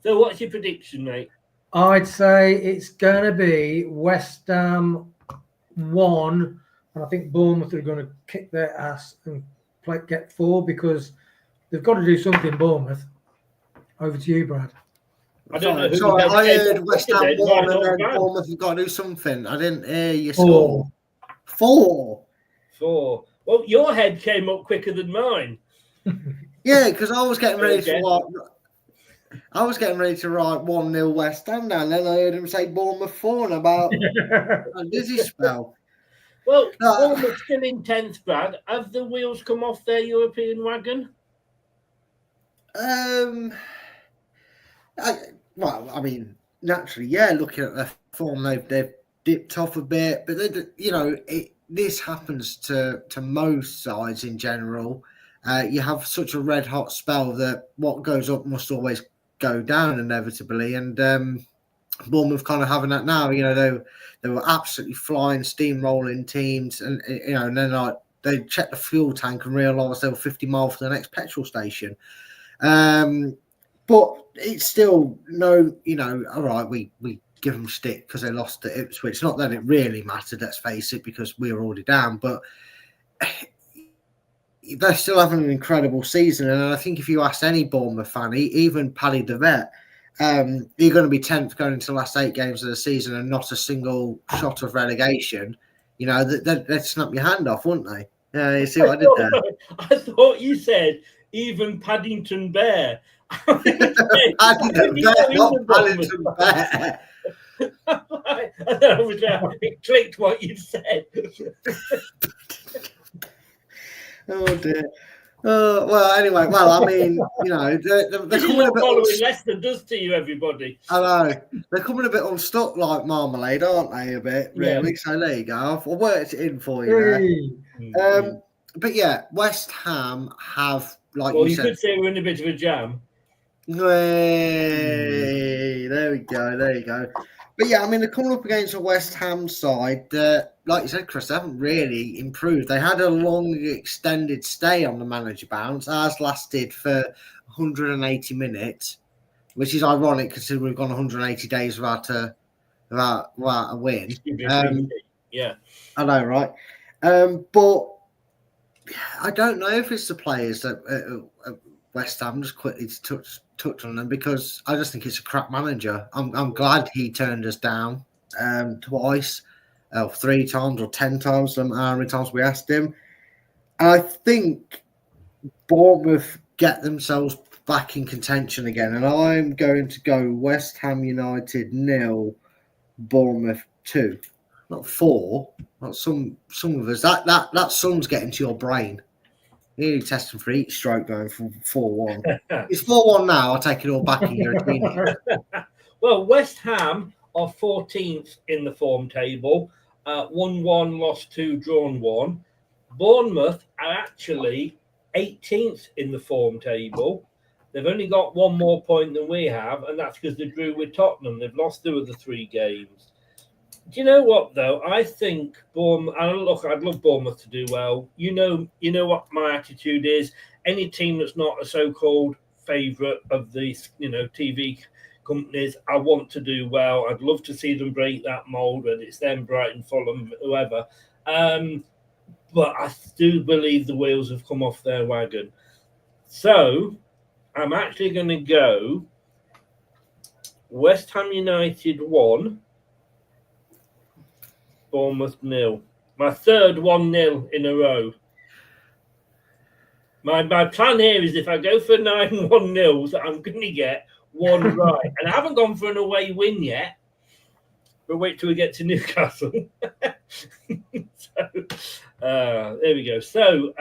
So what's your prediction, mate? I'd say it's going to be West Ham 1, and I think Bournemouth are going to kick their ass and get 4 because they've got to do something, Bournemouth. Over to you, Brad. I don't know. Sorry, I heard West Ham 1 and then Bournemouth have got to do something. I didn't hear you. 4. 4. Well, your head came up quicker than mine. Yeah, because I was getting ready to write 1-0 West Ham down. Then I heard him say Bournemouth 4 and about a dizzy spell. Well, Bournemouth still in 10th, Brad. Have the wheels come off their European wagon? Naturally, yeah. Looking at their form, they've dipped off a bit, but this happens to most sides in general. You have such a red hot spell that what goes up must always go down inevitably, and Bournemouth kind of having that now. They were absolutely flying, steamrolling teams, and and then they checked the fuel tank and realised they were 50 miles from the next petrol station. But it's still all right. We give them stick because they lost to Ipswich. Not that it really mattered, let's face it, because we were already down, but they're still having an incredible season. And I think if you ask any Bournemouth fan, even Paddy the Vet, you're going to be 10th going into the last 8 games of the season and not a single shot of relegation. They'd snap your hand off, wouldn't they? Yeah, you see what I did there? I thought you said even Paddington Bear. Paddington Bear, not Paddington Bear. It clicked what you said. Oh dear. Anyway, they're coming a bit following Leicester does to you, everybody. I know they're coming a bit unstuck like marmalade, aren't they? A bit, really. Yeah. So there you go. I've worked it in for you there. But yeah, West Ham have you could say we're in a bit of a jam. Hey, there we go. There you go. But yeah, they're coming up against a West Ham side that, like you said, Chris, they haven't really improved. They had a long extended stay on the manager bounce. Ours lasted for 180 minutes, which is ironic considering we've gone 180 days without a win. Yeah. I know, right? But I don't know if it's the players that West Ham, just quickly to touch on them, because I just think it's a crap manager. I'm glad he turned us down twice, 3 times or 10 times, no matter how many times we asked him. And I think Bournemouth get themselves back in contention again. And I'm going to go West Ham United 0, Bournemouth 2. Not 4. Not some of us. That sun's getting to your brain. Nearly testing for heat stroke going from 4-1. It's 4-1 now. I'll take it all back in your opinion. Well, West Ham are 14th in the form table. 1-1, lost 2, drawn 1. Bournemouth are actually 18th in the form table. They've only got 1 more point than we have, and that's because they drew with Tottenham. They've lost 2 of the 3 games. Do you know what, though? I think Bournemouth... I'd love Bournemouth to do well. You know what my attitude is. Any team that's not a so-called favourite of these, TV companies. I want to do well. I'd love to see them break that mould, whether it's them, Brighton, Fulham, whoever. But I do believe the wheels have come off their wagon. So I'm actually going to go West Ham United 1, Bournemouth 0. My third 1-0 in a row. My plan here is if I go for 9 1-0s, I'm going to get one right. And I haven't gone for an away win yet, but wait till we get to Newcastle. There we go. So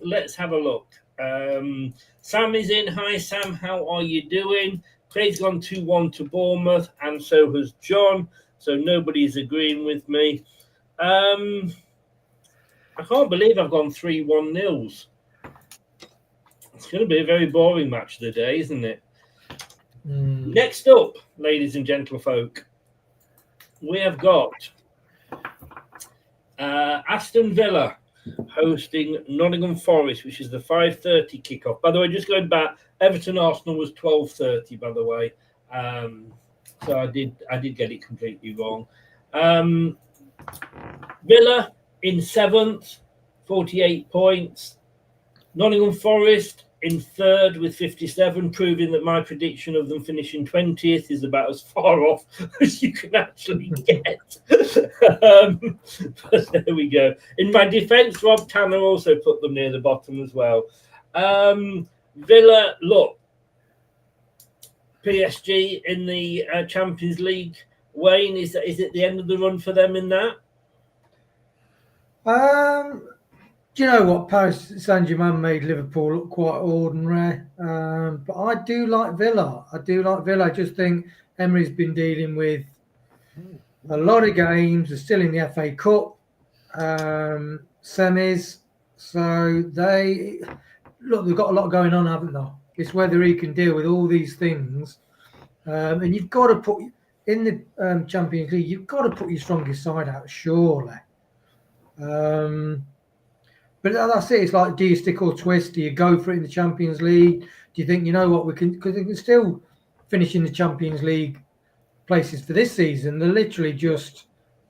let's have a look. Sam is in. Hi, Sam. How are you doing? Craig's gone 2-1 to Bournemouth, and so has John. So nobody's agreeing with me. I can't believe I've gone 3 1-0s. It's going to be a very boring match of the day, isn't it? Next up, ladies and gentlefolk, we have got Aston Villa hosting Nottingham Forest, which is the 5:30 kickoff. By the way, just going back, Everton Arsenal was 12:30. By the way, so I did get it completely wrong. Villa in 7th, 48 points. Nottingham Forest in 3rd with 57, proving that my prediction of them finishing 20th is about as far off as you can actually get. But there we go. In my defence, Rob Tanner also put them near the bottom as well. Villa, look, PSG in the Champions League. Wayne, is it the end of the run for them in that? Do you know what? Paris Saint-Germain made Liverpool look quite ordinary. But I do like Villa. I just think Emery's been dealing with a lot of games. They're still in the FA Cup semis. So they've got a lot going on, haven't they? It's whether he can deal with all these things. And you've got to put in the Champions League, you've got to put your strongest side out, surely. But that's it. It's like, do you stick or twist? Do you go for it in the Champions League? Do you think, you know what, because they can still finish in the Champions League places for this season. They're literally just,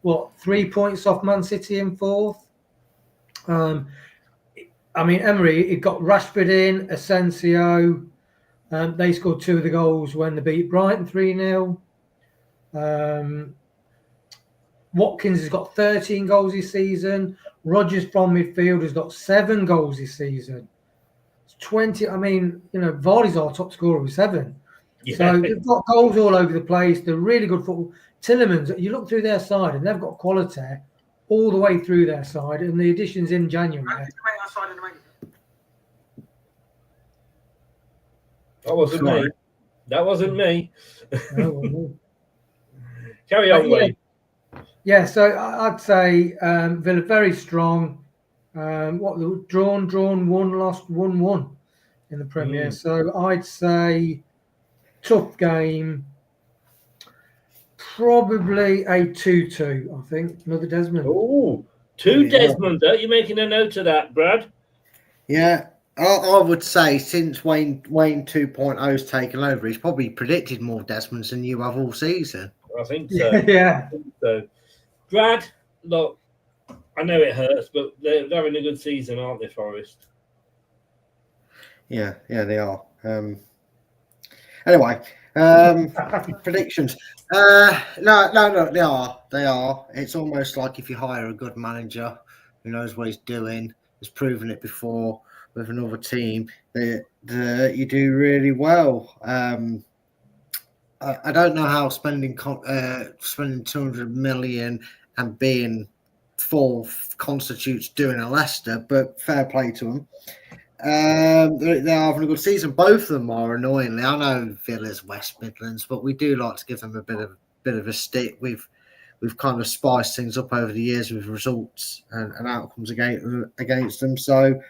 3 points off Man City in 4th. Emery, it got Rashford in, Asensio. They scored 2 of the goals when they beat Brighton 3-0. Watkins has got 13 goals this season. Rodgers from midfield has got 7 goals this season. It's 20. Vardy's our top scorer with 7. Yeah. So they've got goals all over the place. They're really good football. Tillemans, you look through their side and they've got quality all the way through their side. And the additions in January. That wasn't me. That wasn't me. Carry on, Wayne. Yeah, so I'd say Villa very strong. Drawn, 1, lost, 1-1 in the Premier. So I'd say tough game. Probably a 2-2, I think. Another Desmond. Oh, 2 Desmond. Are you making a note of that, Brad? Yeah, I would say since Wayne 2.0's taken over, he's probably predicted more Desmonds than you have all season. I think so. Yeah. I think so. Brad, look, I know it hurts, but they're having a good season, aren't they, Forest? Yeah, they are. Anyway, predictions. No, they are. It's almost like if you hire a good manager who knows what he's doing, has proven it before with another team, that you do really well. I don't know how spending 200 million and being 4th constitutes doing a Leicester, but fair play to them. They're having a good season. Both of them are, annoyingly. I know Villa's West Midlands, but we do like to give them a bit of a stick. We've kind of spiced things up over the years with results and outcomes against them. So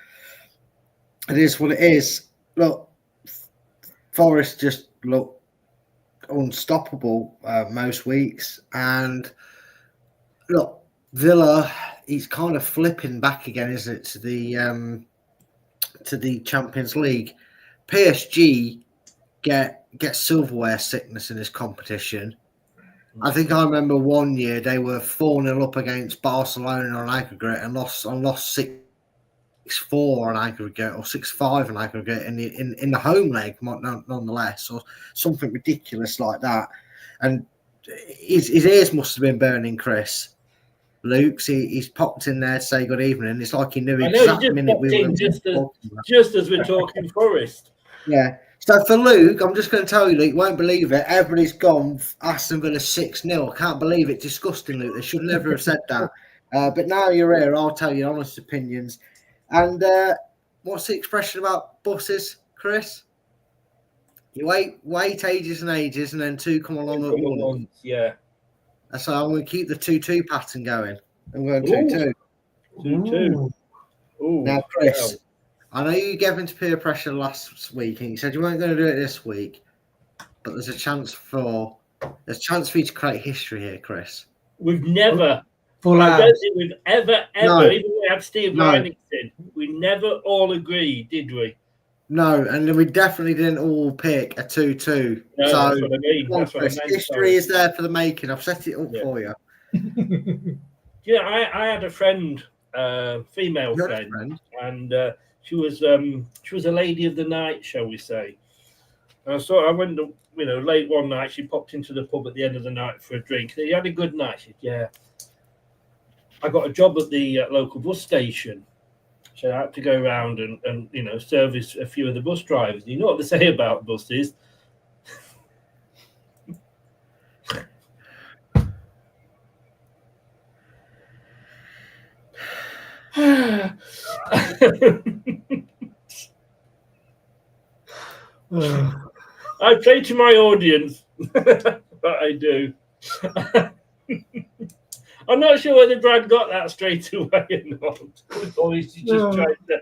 it is what it is. Look, Forest just look unstoppable most weeks, and look, Villa, he's kind of flipping back again, isn't it, to the Champions League, PSG get silverware sickness in this competition. I think I remember one year they were 4-0 up against Barcelona on aggregate and lost 6-4 on aggregate or 6-5 on aggregate in the home leg, nonetheless, or something ridiculous like that. And his ears must have been burning, Chris. Luke's he's popped in there to say good evening. It's like he knew exact minute we were just as we're talking Forest. Yeah. So for Luke, I'm just going to tell you, Luke, you won't believe it. Everybody's gone Aston Villa 6-0. I can't believe it. Disgusting, Luke. They should never have said that. But now you're here, I'll tell you honest opinions. And what's the expression about buses, Chris? You wait ages and ages, and then two come along at once. Yeah. So I'm going to keep the 2-2 pattern going. I'm going 2-2. 2-2. Now, Chris. Wow. I know you gave into peer pressure last week and you said you weren't going to do it this week, but there's a chance for you to create history here, Chris. We've never, I don't think we've ever, even we had Steve Livingston, we never all agreed, did we? No, and then we definitely didn't all pick a 2-2. No, so that's what I mean. That's what I meant, history is there for the making. I've set it up for you. I had a friend, female friend, and she was a lady of the night, shall we say. And so I went, late one night. She popped into the pub at the end of the night for a drink. She had a good night. She said, "Yeah, I got a job at the local bus station. So I had to go around and service a few of the bus drivers. You know what they say about buses." I play to my audience, but I do. I'm not sure whether Brad got that straight away or not, or he's just trying to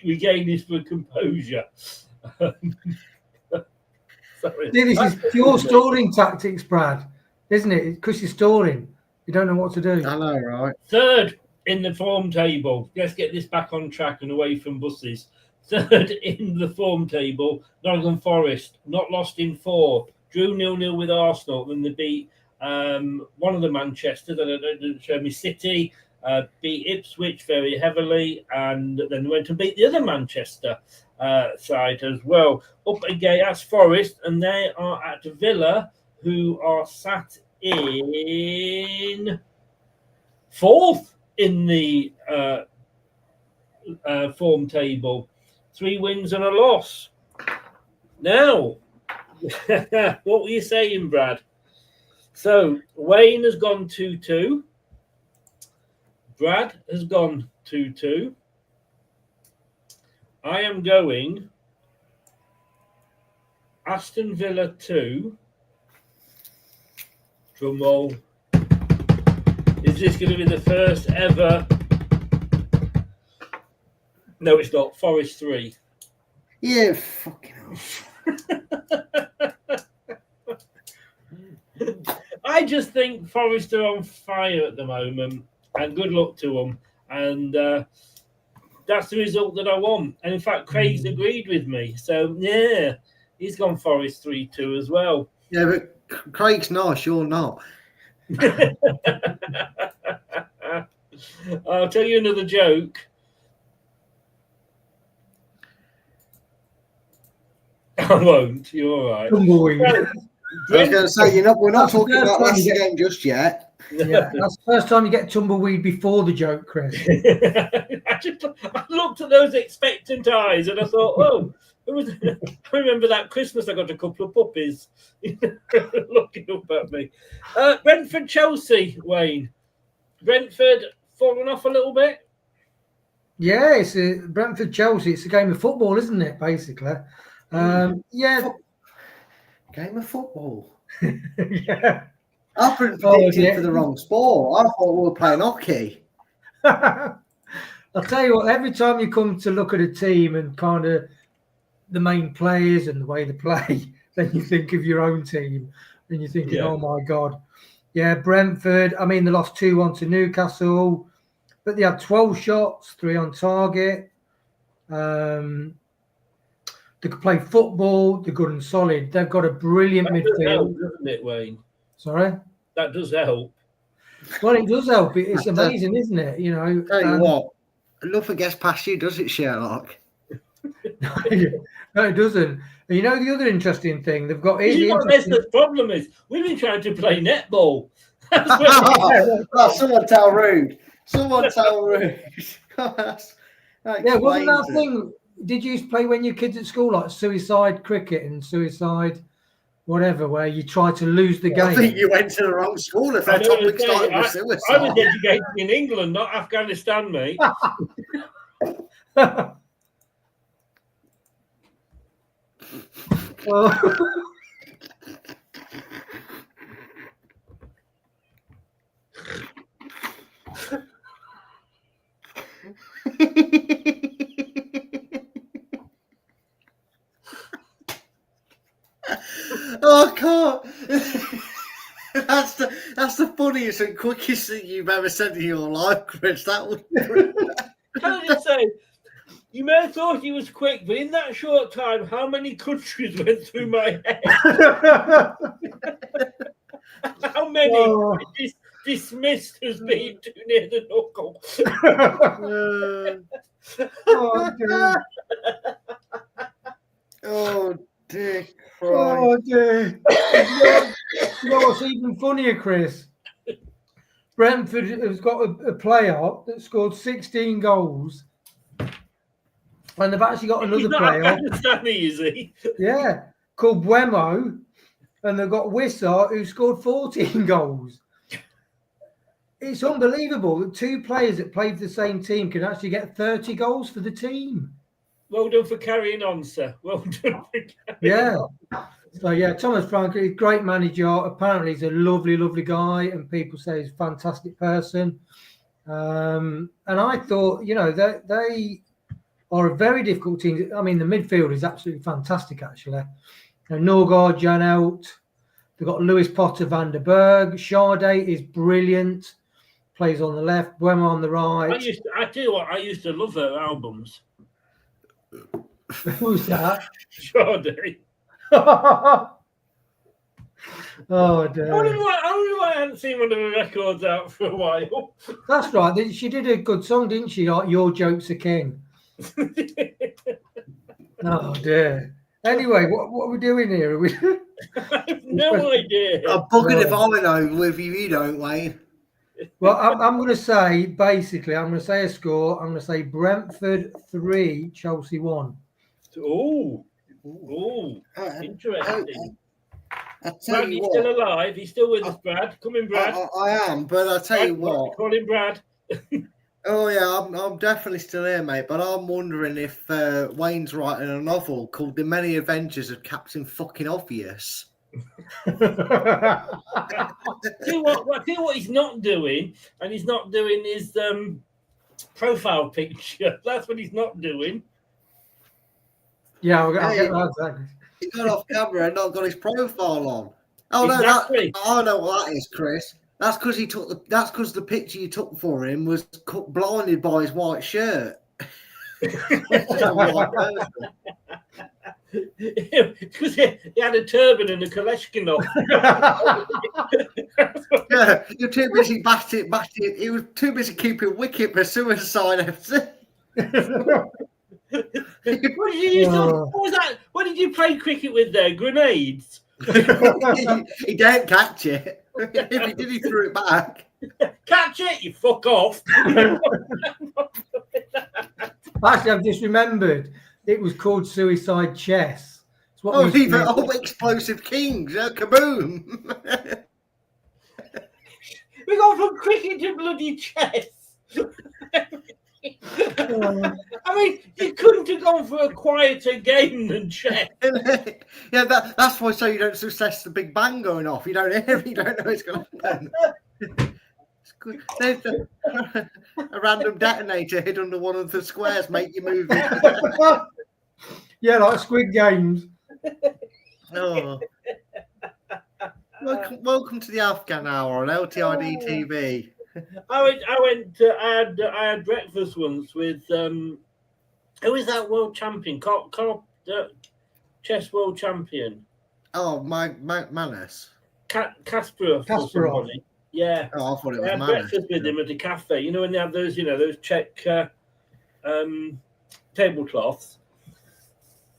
regain his composure. Sorry. This is pure stalling tactics, Brad, isn't it? Because you're stalling. You don't know what to do. I know, right? Third in the form table. Let's get this back on track and away from buses. Third in the form table, Nottingham Forest, not lost in 4. Drew 0-0 with Arsenal, then they beat one of the Manchester, that didn't show me, City, beat Ipswich very heavily, and then they went to beat the other Manchester side as well. Up against Forest, and they are at Villa, who are sat in 4th in the form table. 3 wins and a loss. Now, what were you saying, Brad? So, Wayne has gone 2-2. Brad has gone 2-2. I am going Aston Villa 2. Drum roll. Is this going to be the first ever? No, it's not. Forest 3. Yeah, fucking hell. I just think Forest are on fire at the moment, and good luck to them. And that's the result that I want. And in fact, Craig's agreed with me. So, yeah, he's gone Forest 3-2 as well. Yeah, but Craig's nice, you're not. I'll tell you another joke. I won't. You're all right. Tumbleweed. I was going to say, we're not talking about last game just yet. Yeah, that's the first time you get tumbleweed before the joke, Chris. I looked at those expectant eyes and I thought, oh, I remember that Christmas I got a couple of puppies looking up at me. Brentford Chelsea, Wayne. Brentford fallen off a little bit. Yeah, it's Brentford Chelsea. It's a game of football, isn't it? Basically, yeah. Game of football. Yeah. I predicted for the wrong sport. I thought we were playing hockey. I'll tell you what, every time you come to look at a team and kind of the main players and the way they play, then you think of your own team and you're thinking, oh my God. Yeah, Brentford, I mean, they lost 2-1 to Newcastle, but they had 12 shots, 3 on target. The They could play football. They're good and solid. They've got a brilliant That does help, midfield. doesn't it, Wayne? Sorry. That does help. Well, it does help. It's amazing, isn't it? You know. Tell you what, nothing gets past you, does it, Sherlock? No, it doesn't. And you know the other interesting thing they've got. You know what Leicester's problem is? We've been trying to play netball. Someone tell Rude. Someone tell Rude. Yeah, wasn't that thing? Did you used to play when your kids at school, like suicide cricket and suicide whatever, where you try to lose the game? I think you went to the wrong school if that topic started with suicide. I was educated in England, not Afghanistan, mate. Oh, I can't. That's the funniest and quickest thing you've ever said in your life, Chris. That was. Can I just say, you may have thought he was quick, but in that short time, how many countries went through my head? How many dismissed as being too near the knuckle? Oh, dear Christ. Oh, dear. You know what's even funnier, Chris? Brentford has got a player that scored 16 goals. And they've actually got another player. Is he? Yeah, called Buemo. And they've got Wissa, who scored 14 goals. It's unbelievable that two players that played for the same team can actually get 30 goals for the team. Well done for carrying on, sir. Well done for carrying on. So, yeah, Thomas Frank, great manager. Apparently, he's a lovely, lovely guy. And people say he's a fantastic person. And I thought, you know, they are a very difficult team. I mean, the midfield is absolutely fantastic, actually. And Norgard, Jan Out. They've got Lewis Potter, Van der Berg. Sade is brilliant. Plays on the left. Buemo on the right. I tell you what, I used to love her albums. Who's that? Sade. Oh, dear. I wonder why I hadn't seen one of her records out for a while. That's right. She did a good song, didn't she? Like, Your Joke's a King. Oh, dear. Anyway, what are we doing here? I have no idea. I'm bugging if I know with you, you don't, Wayne. Well, I'm going to say, basically, I'm going to say a score. I'm going to say Brentford 3, Chelsea 1. Oh, interesting. Brad, he's still alive. He's still with us, Brad. Come in, Brad. I am, but I'll tell you what. Call him Brad. Oh, yeah, I'm definitely still here, mate. But I'm wondering if Wayne's writing a novel called The Many Adventures of Captain Fucking Obvious. Tell you what he's not doing, and he's not doing his profile picture. That's what he's not doing. Yeah, I'll get that exactly. He got off camera and not got his profile on. Oh exactly. No, I know what that is, Chris. That's because the picture you took for him was blinded by his white shirt. Because he had a turban and a Kalashnikov. Yeah, you're too busy batting. He was too busy keeping wicket for Suicide FC. What was that? What did you play cricket with there? Grenades? He didn't catch it. If he did, he threw it back. Catch it, you fuck off. Actually, I've just remembered. It was called Suicide Chess. Explosive Kings. Kaboom. We got from cricket to bloody chess. I mean, you couldn't have gone for a quieter game than chess. Yeah, that's why. So you don't success the Big Bang going off. You don't hear. You don't know it's going to happen. It's good. There's a random detonator hid under one of the squares. Make you move. Yeah, like Squid Games. Oh. Welcome to the Afghan Hour on LTID TV. I had breakfast once with who is that world champion? chess world champion? Oh, Manus. Kasparov or somebody. Yeah. Oh, I thought it I was had Manus. breakfast with him at a cafe. You know when they have those, those Czech tablecloths.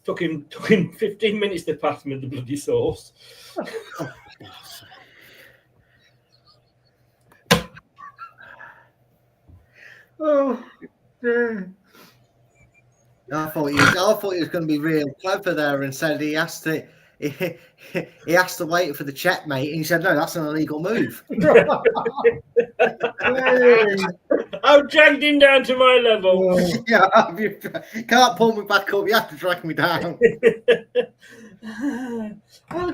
Took him 15 minutes to pass me the bloody sauce. Oh, dear. I thought he was going to be real clever there and said he has to wait for the checkmate, and he said no, that's an illegal move. I've dragged him down to my level. Yeah, you can't pull me back up. You have to drag me down. Oh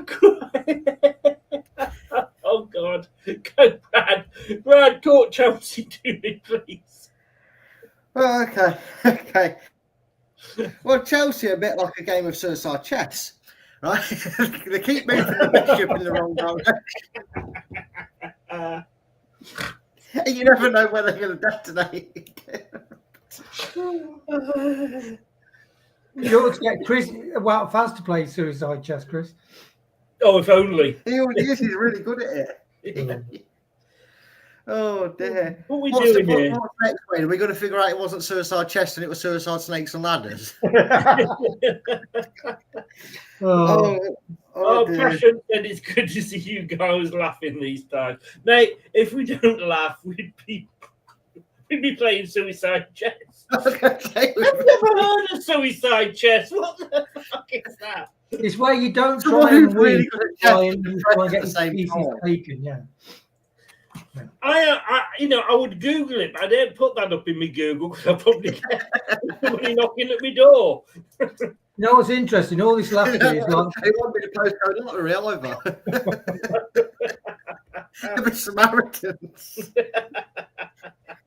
God! Go, Brad, talk Chelsea to me, please. Oh, okay. Well, Chelsea are a bit like a game of suicide chess, right? They keep moving the ship in the wrong direction. You never know where they're going to detonate. You ought to get Chris fast to play suicide chess, Chris. Oh, if only. He already is. He's really good at it. Oh dear. What are we doing here? What's next, Wayne? Are we going to figure out it wasn't suicide chess and it was suicide snakes and ladders? Passion said it's good to see you guys laughing these times. Mate, if we don't laugh, we'd be playing suicide chess. I've never heard of suicide chess. What the fuck is that? It's where you don't try and win, try and get the same pieces taken, yeah. I would Google it, but I didn't put that up in my Google because I probably get somebody knocking at my door. You know what's interesting? All this laughter is like they want me to postcode lottery either. They're Samaritans.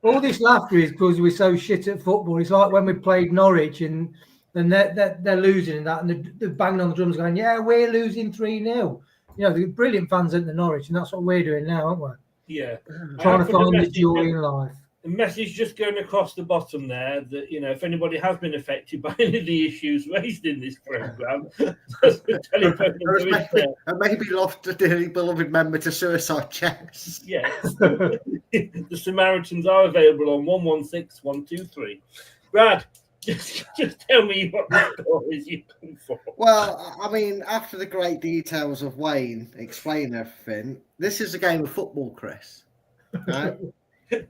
All this laughter is because we're so shit at football. It's like when we played Norwich and they're losing and that, and they're banging on the drums going, yeah, we're losing 3-0. You know, the brilliant fans at the Norwich, and that's what we're doing now, aren't we? Yeah. Trying to find the joy in life. The message just going across the bottom there that, if anybody has been affected by any of the issues raised in this programme, and maybe lost a dearly beloved member to suicide chess. Yes. The Samaritans are available on 116123. Brad, just tell me what the score is you're going for. Well, I mean, after the great details of Wayne explaining everything, this is a game of football, Chris. Right?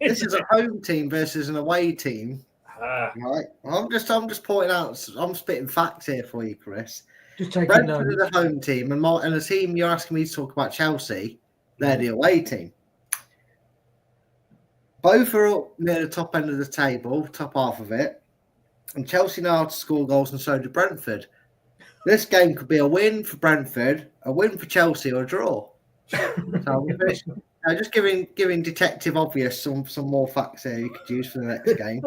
This is a home team versus an away team. Right? I'm just pointing out. I'm spitting facts here for you, Chris. Just take Brentford is a home team, and the team you're asking me to talk about, Chelsea, they're the away team. Both are up near the top end of the table, top half of it, and Chelsea know how to score goals, and so do Brentford. This game could be a win for Brentford, a win for Chelsea, or a draw. So we finished. Just giving Detective Obvious some more facts here you could use for the next game.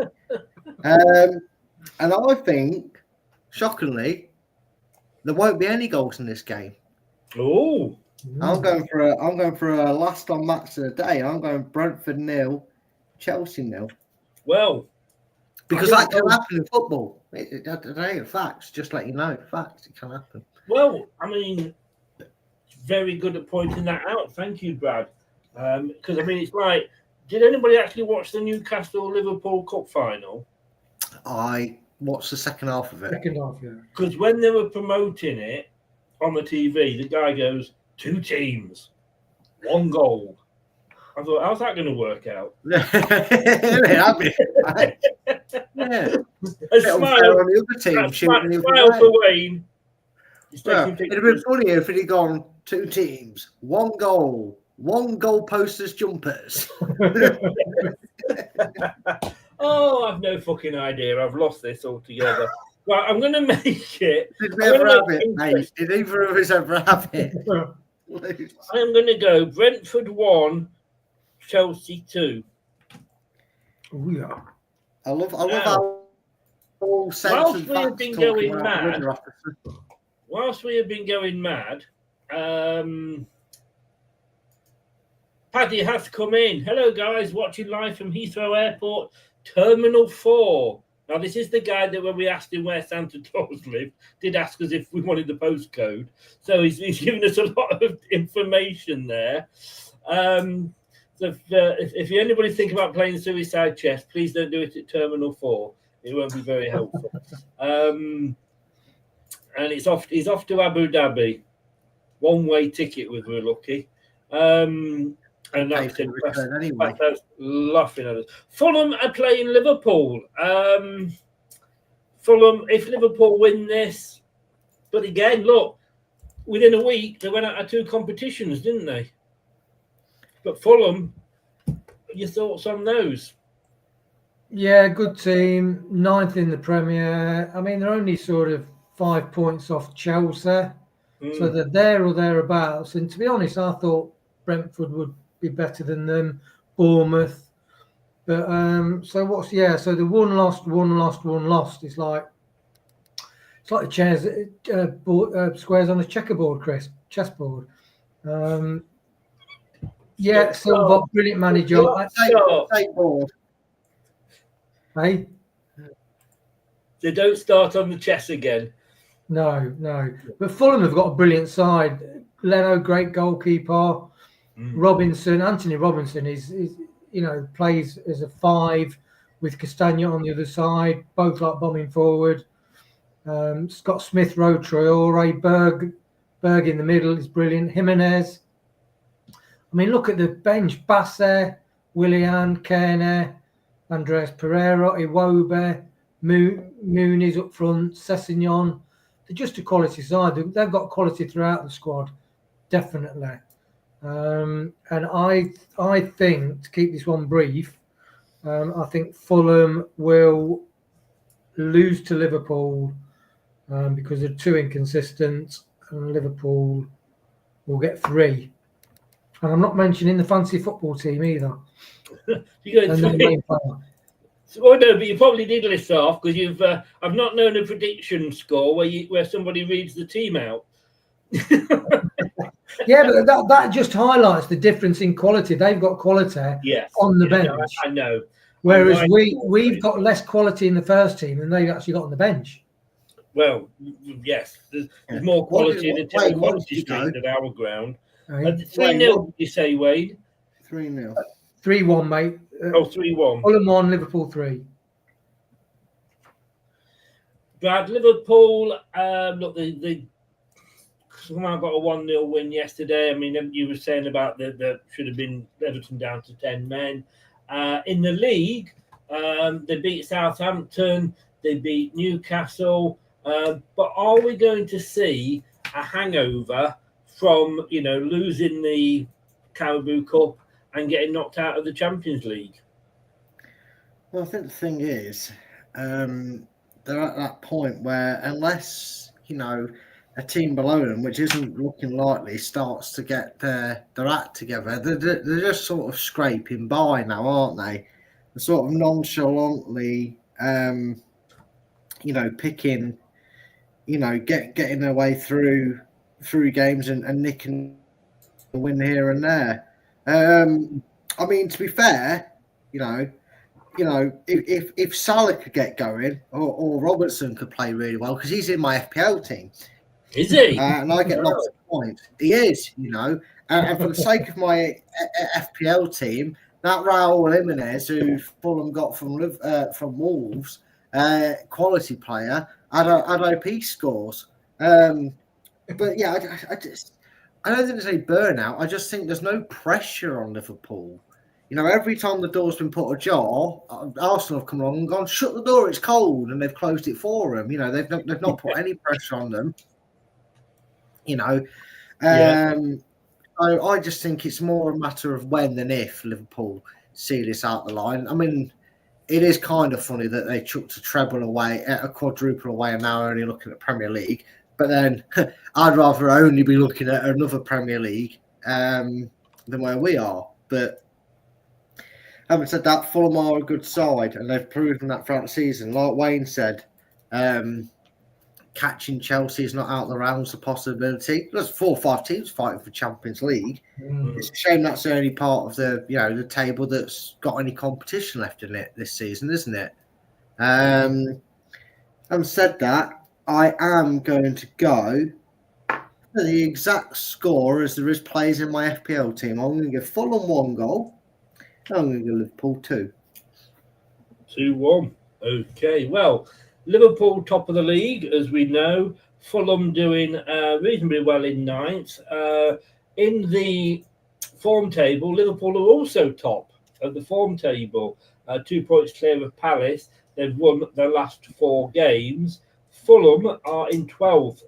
And I think, shockingly, there won't be any goals in this game. Oh, I'm going for a last on match of the day. I'm going Brentford 0, Chelsea 0. Well, because that can happen in football. It ain't facts. Just let you know, facts. It can happen. Well, I mean, very good at pointing that out. Thank you, Brad. Because it's like, did anybody actually watch the Newcastle-Liverpool Cup final? I watched the second half of it. Second half, yeah. Because when they were promoting it on the TV, the guy goes, 2 teams, 1 goal. I thought, how's that going to work out? Yeah. A smile on the other team. Smile for Wayne. Well, it'd have been funnier if it had gone 2 teams, 1 goal. 1 goal posters jumpers. Oh, I've no fucking idea. I've lost this altogether. Right, I'm going to make it. Did we ever have it, mate? Did either of us ever have it? I'm going to go Brentford 1, Chelsea 2. Oh, yeah. I love how all sense and facts been talking going about mad. Whilst we have been going mad, Paddy has come in. Hello, guys. Watching live from Heathrow Airport, Terminal 4. Now, this is the guy that when we asked him where Santa Claus lived, did ask us if we wanted the postcode. So he's given us a lot of information there. So if anybody think about playing Suicide Chess, please don't do it at Terminal 4. It won't be very helpful. And he's off to Abu Dhabi. One-way ticket with we're lucky. And that's anyway. Laughing at us. Fulham are playing Liverpool. Fulham, if Liverpool win this, but again, look, within a week they went out of 2 competitions, didn't they? But Fulham, your thoughts on those? Yeah, good team, 9th in the Premier. I mean, they're only sort of 5 points off Chelsea. So they're there or thereabouts. And to be honest, I thought Brentford would be better than them, Bournemouth. But so the one lost. It's like the chairs, squares on a checkerboard, chessboard. Still got brilliant manager. Hey, they don't start on the chess again. No. But Fulham have got a brilliant side. Leno, great goalkeeper. Anthony Robinson is plays as a 5 with Castagna on the other side. Both like bombing forward. Scott Smith, Traore, Berg in the middle is brilliant. Jimenez. I mean, look at the bench. Basse, Willian, Kerner, Andreas Pereira, Iwobi, Mooney's up front, Sessegnon. They're just a quality side. They've got quality throughout the squad, definitely. And I think, to keep this one brief, I think Fulham will lose to Liverpool because they're too inconsistent, and Liverpool will get 3. And I'm not mentioning the fancy football team either. You got 3. Oh no, but you probably did list off because you've. I've not known a prediction score where somebody reads the team out. Yeah, but that just highlights the difference in quality. They've got quality on the bench. I know. Whereas we've got less quality in the first team than they've actually got on the bench. Well, yes, there's more quality in the team quality street than our ground. 3-0, did you say, Wade? 3-0. 3-1, mate. 3-1. Fulham 1, Liverpool 3. Brad, Liverpool, look, they somehow got a 1-0 win yesterday. I mean, you were saying about that should have been Everton down to 10 men. In the league, they beat Southampton, they beat Newcastle. But are we going to see a hangover from, losing the Carabao Cup and getting knocked out of the Champions League? Well, I think the thing is, they're at that point where unless, a team below them, which isn't looking likely, starts to get their act together, they're just sort of scraping by now, aren't they? They're sort of nonchalantly, picking, getting their way through games and nicking a win here and there. I mean, to be fair, if Salah could get going or Robertson could play really well, because he's in my FPL team. Is he? And I get lots of points. He is, And for the sake of my FPL team, that Raul Jimenez, who Fulham got from Wolves, quality player, I hope he scores. But yeah, I don't think there's any burnout. I just think there's no pressure on Liverpool. Every time the door's been put ajar, Arsenal have come along and gone, shut the door, it's cold, and they've closed it for them. They've not put any pressure on them. So I just think it's more a matter of when than if Liverpool see this out the line. I mean, it is kind of funny that they chucked a treble away, a quadruple away, and now only looking at Premier League. But then I'd rather only be looking at another Premier League than where we are. But having said that, Fulham are a good side, and they've proven that throughout the season. Like Wayne said, catching Chelsea is not out of the realms of possibility. There's 4 or 5 teams fighting for Champions League. It's a shame that's the only part of the the table that's got any competition left in it this season, isn't it? Having said that, I am going to go for the exact score as there is players in my FPL team. I'm going to give Fulham 1 goal. I'm going to go Liverpool 2. 2-1. Okay, well, Liverpool top of the league, as we know. Fulham doing reasonably well in ninth. In the form table, Liverpool are also top of the form table, 2 points clear of Palace. They've won their last 4 games. Fulham are in 12th.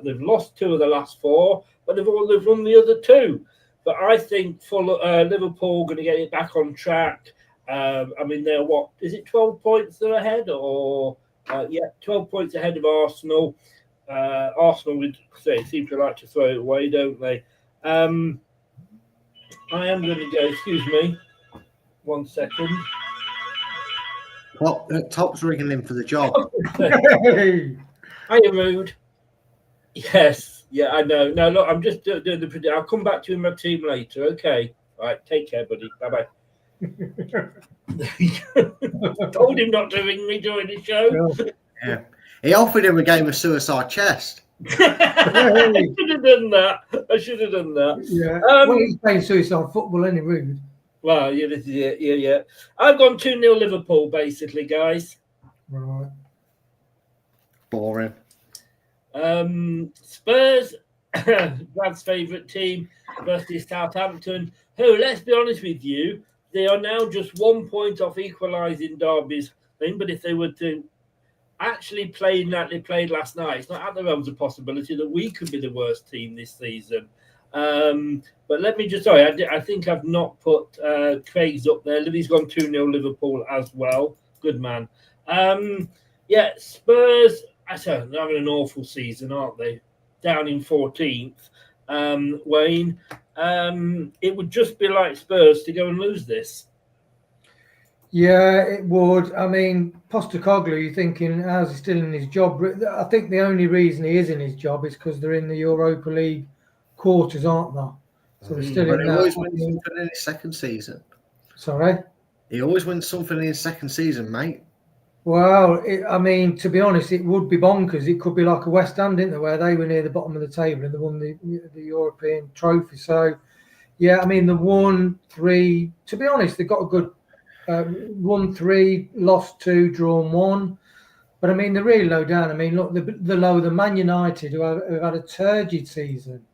They've lost 2 of the last 4, but they've won the other 2. But I think Liverpool going to get it back on track. I mean, they're what is it? 12 points they're ahead, or 12 points ahead of Arsenal. Arsenal would say seem to like to throw it away, don't they? I am going to go. Excuse me, 1 second. Top's ringing in for the job. I am rude. Yes, yeah, I know. No, look, I'm just doing the prediction. I'll come back to you in my team later. Okay, all right. Take care, buddy. Bye bye. Told him not to ring me during the show. Yeah. He offered him a game of suicide chest. I should have done that. Yeah. Well, he's playing suicide football, any rude. Well, yeah, this is it. Yeah. I've gone 2-0 Liverpool, basically, guys. Right. Boring. Spurs, Brad's favourite team, versus Southampton, who, let's be honest with you, they are now just 1 point off equalising Derby's thing. But if they were to actually play like they played last night, it's not out the realms of possibility that we could be the worst team this season. But let me just, I think I've not put Craig's up there. Livy's gone 2-0 Liverpool as well. Good man. Spurs, they're having an awful season, aren't they? Down in 14th. Wayne, it would just be like Spurs to go and lose this. Yeah, it would. I mean, Postecoglou, you're thinking, how's he still in his job? I think the only reason he is in his job is because they're in the Europa League quarters, aren't they? So they're still in He always wins something in his second season. Sorry? He always wins something in his second season, mate. Well, to be honest, it would be bonkers. It could be like a West Ham, didn't they, where they were near the bottom of the table and they won the European trophy. So, yeah, I mean, the 1-3, to be honest, they've got a good 1-3, lost 2, drawn 1. But, I mean, they're really low down. I mean, look, they're lower than Man United, who have had a turgid season.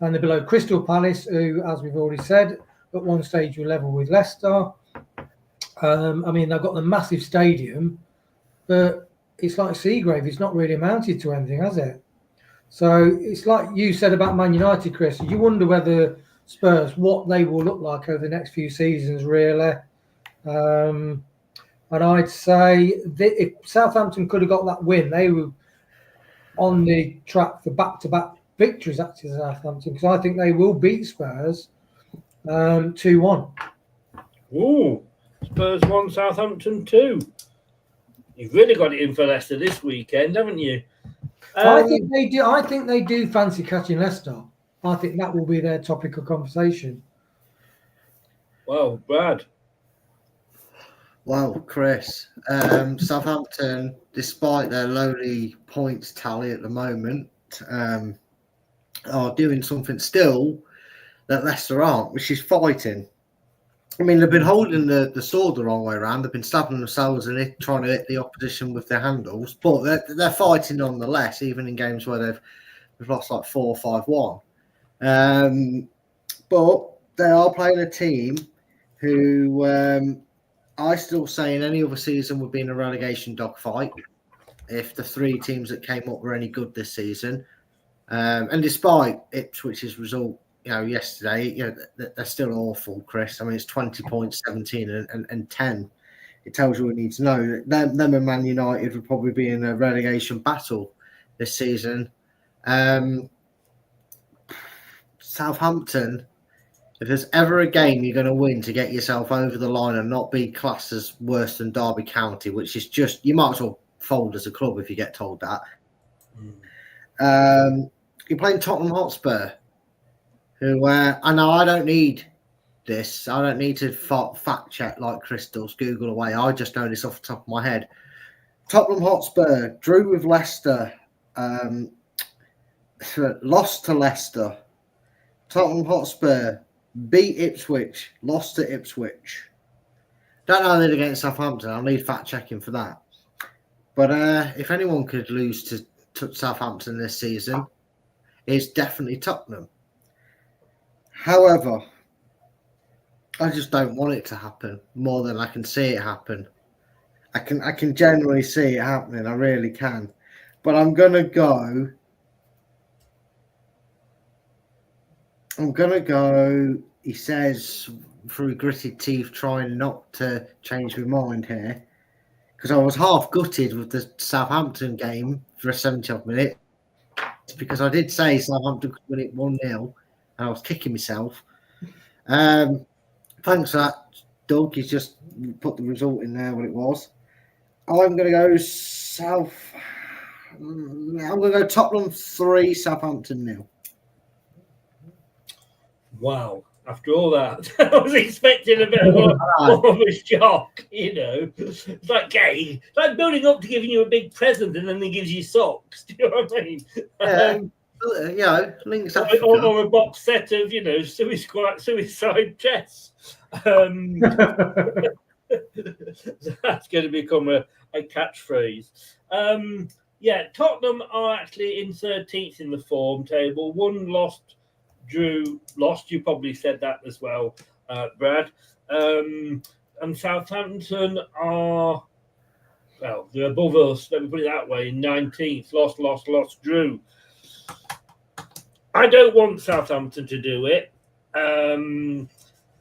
And they're below Crystal Palace, who, as we've already said, at one stage were level with Leicester. I mean, they've got the massive stadium, but it's like Seagrave. It's not really amounted to anything, has it? So it's like you said about Man United, Chris. You wonder whether Spurs, what they will look like over the next few seasons, really. And I'd say that if Southampton could have got that win, they were on the track for back-to-back victories, actually, Southampton, because I think they will beat Spurs 2-1. Ooh. Spurs 1, Southampton 2. You've really got it in for Leicester this weekend, haven't you? I think they do. I think they do fancy catching Leicester. I think that will be their topic of conversation. Well, Brad. Well, Chris, Southampton, despite their lowly points tally at the moment, are doing something still that Leicester aren't, which is fighting. I mean, they've been holding the sword the wrong way around. They've been stabbing themselves in it, trying to hit the opposition with their handles. But they're fighting nonetheless, even in games where they've lost like 4 or 5-1. But they are playing a team who I still say in any other season would be in a relegation dogfight if the 3 teams that came up were any good this season. And despite Ipswich's result, yesterday, they're still awful, Chris. I mean, it's 20 points, 17 and 10. It tells you what you need to know. Them and Man United would probably be in a relegation battle this season. Southampton, if there's ever a game you're going to win to get yourself over the line and not be classed as worse than Derby County, which is just, you might as well fold as a club if you get told that. You're playing Tottenham Hotspur, who I know I don't need this. I don't need to fact check like Chris does, Google away. I just know this off the top of my head. Tottenham Hotspur drew with Leicester, lost to Leicester. Tottenham Hotspur beat Ipswich, lost to Ipswich. Don't know they did against Southampton. I'll need fact checking for that. But if anyone could lose to Southampton this season, it's definitely Tottenham. However, I just don't want it to happen more than I can see it happen. I can generally see it happening. I really can. But I'm gonna go. He says through gritted teeth, trying not to change my mind here, because I was half gutted with the Southampton game for a 70-odd minute, because I did say Southampton could win it 1-0, and I was kicking myself. Thanks for that, Doug. He's just put the result in there, what it was. I'm going to go I'm going to go Tottenham 3, Southampton 0. Wow. After all that, I was expecting a bit more of a shock, you know. It's like gay. It's like building up to giving you a big present and then he gives you socks. Do you know what I mean? Links or a box set of, suicide chests. That's going to become a catchphrase. Tottenham are actually in 13th in the form table. One lost, drew, lost. You probably said that as well, Brad. And Southampton are, well, they're above us. Let me put it that way. 19th. Lost, drew. I don't want Southampton to do it. At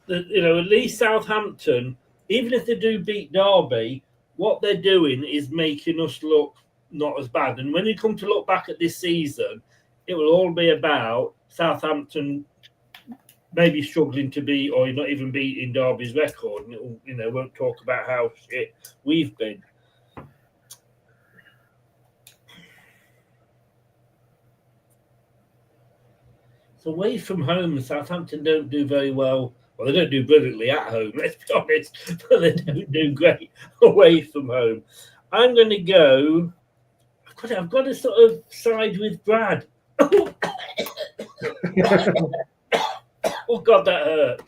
least Southampton, even if they do beat Derby, what they're doing is making us look not as bad. And when you come to look back at this season, it will all be about Southampton maybe struggling to beat or not even beating Derby's record. And it won't talk about how shit we've been. So away from home, Southampton don't do very well. Well, they don't do brilliantly at home, let's be honest, but they don't do great away from home. I'm going to go. I've got to sort of side with Brad. Oh, God, that hurt.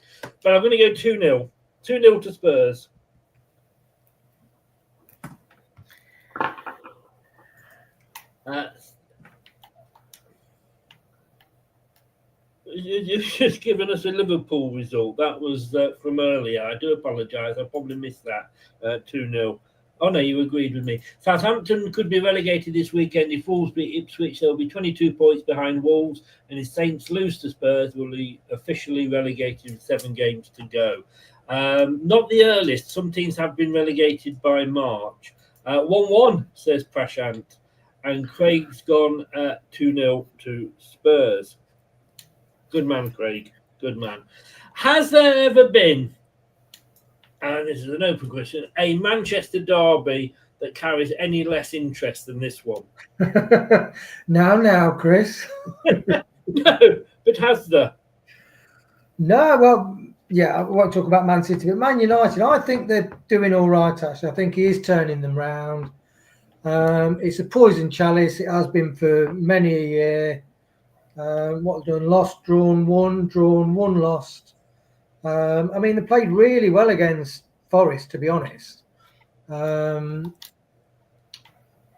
But I'm going to go 2-0. 2-0 to Spurs. You've just given us a Liverpool result. That was from earlier. I do apologise. I probably missed that. 2-0. Oh, no, you agreed with me. Southampton could be relegated this weekend. If Wolves beat Ipswich, they'll be 22 points behind Wolves. And if Saints lose to Spurs, will be officially relegated with 7 games to go. Not the earliest. Some teams have been relegated by March. 1-1, says Prashant. And Craig's gone 2-0 to Spurs. Good man, Craig. Good man. Has there ever been, and this is an open question, a Manchester derby that carries any less interest than this one? Now, Chris. No, but has there? No, well, yeah, I won't talk about Man City, but Man United, I think they're doing all right, actually. I think he is turning them round. It's a poison chalice. It has been for many a year. What done? Lost, drawn, won, lost. I mean, they played really well against Forest, to be honest. They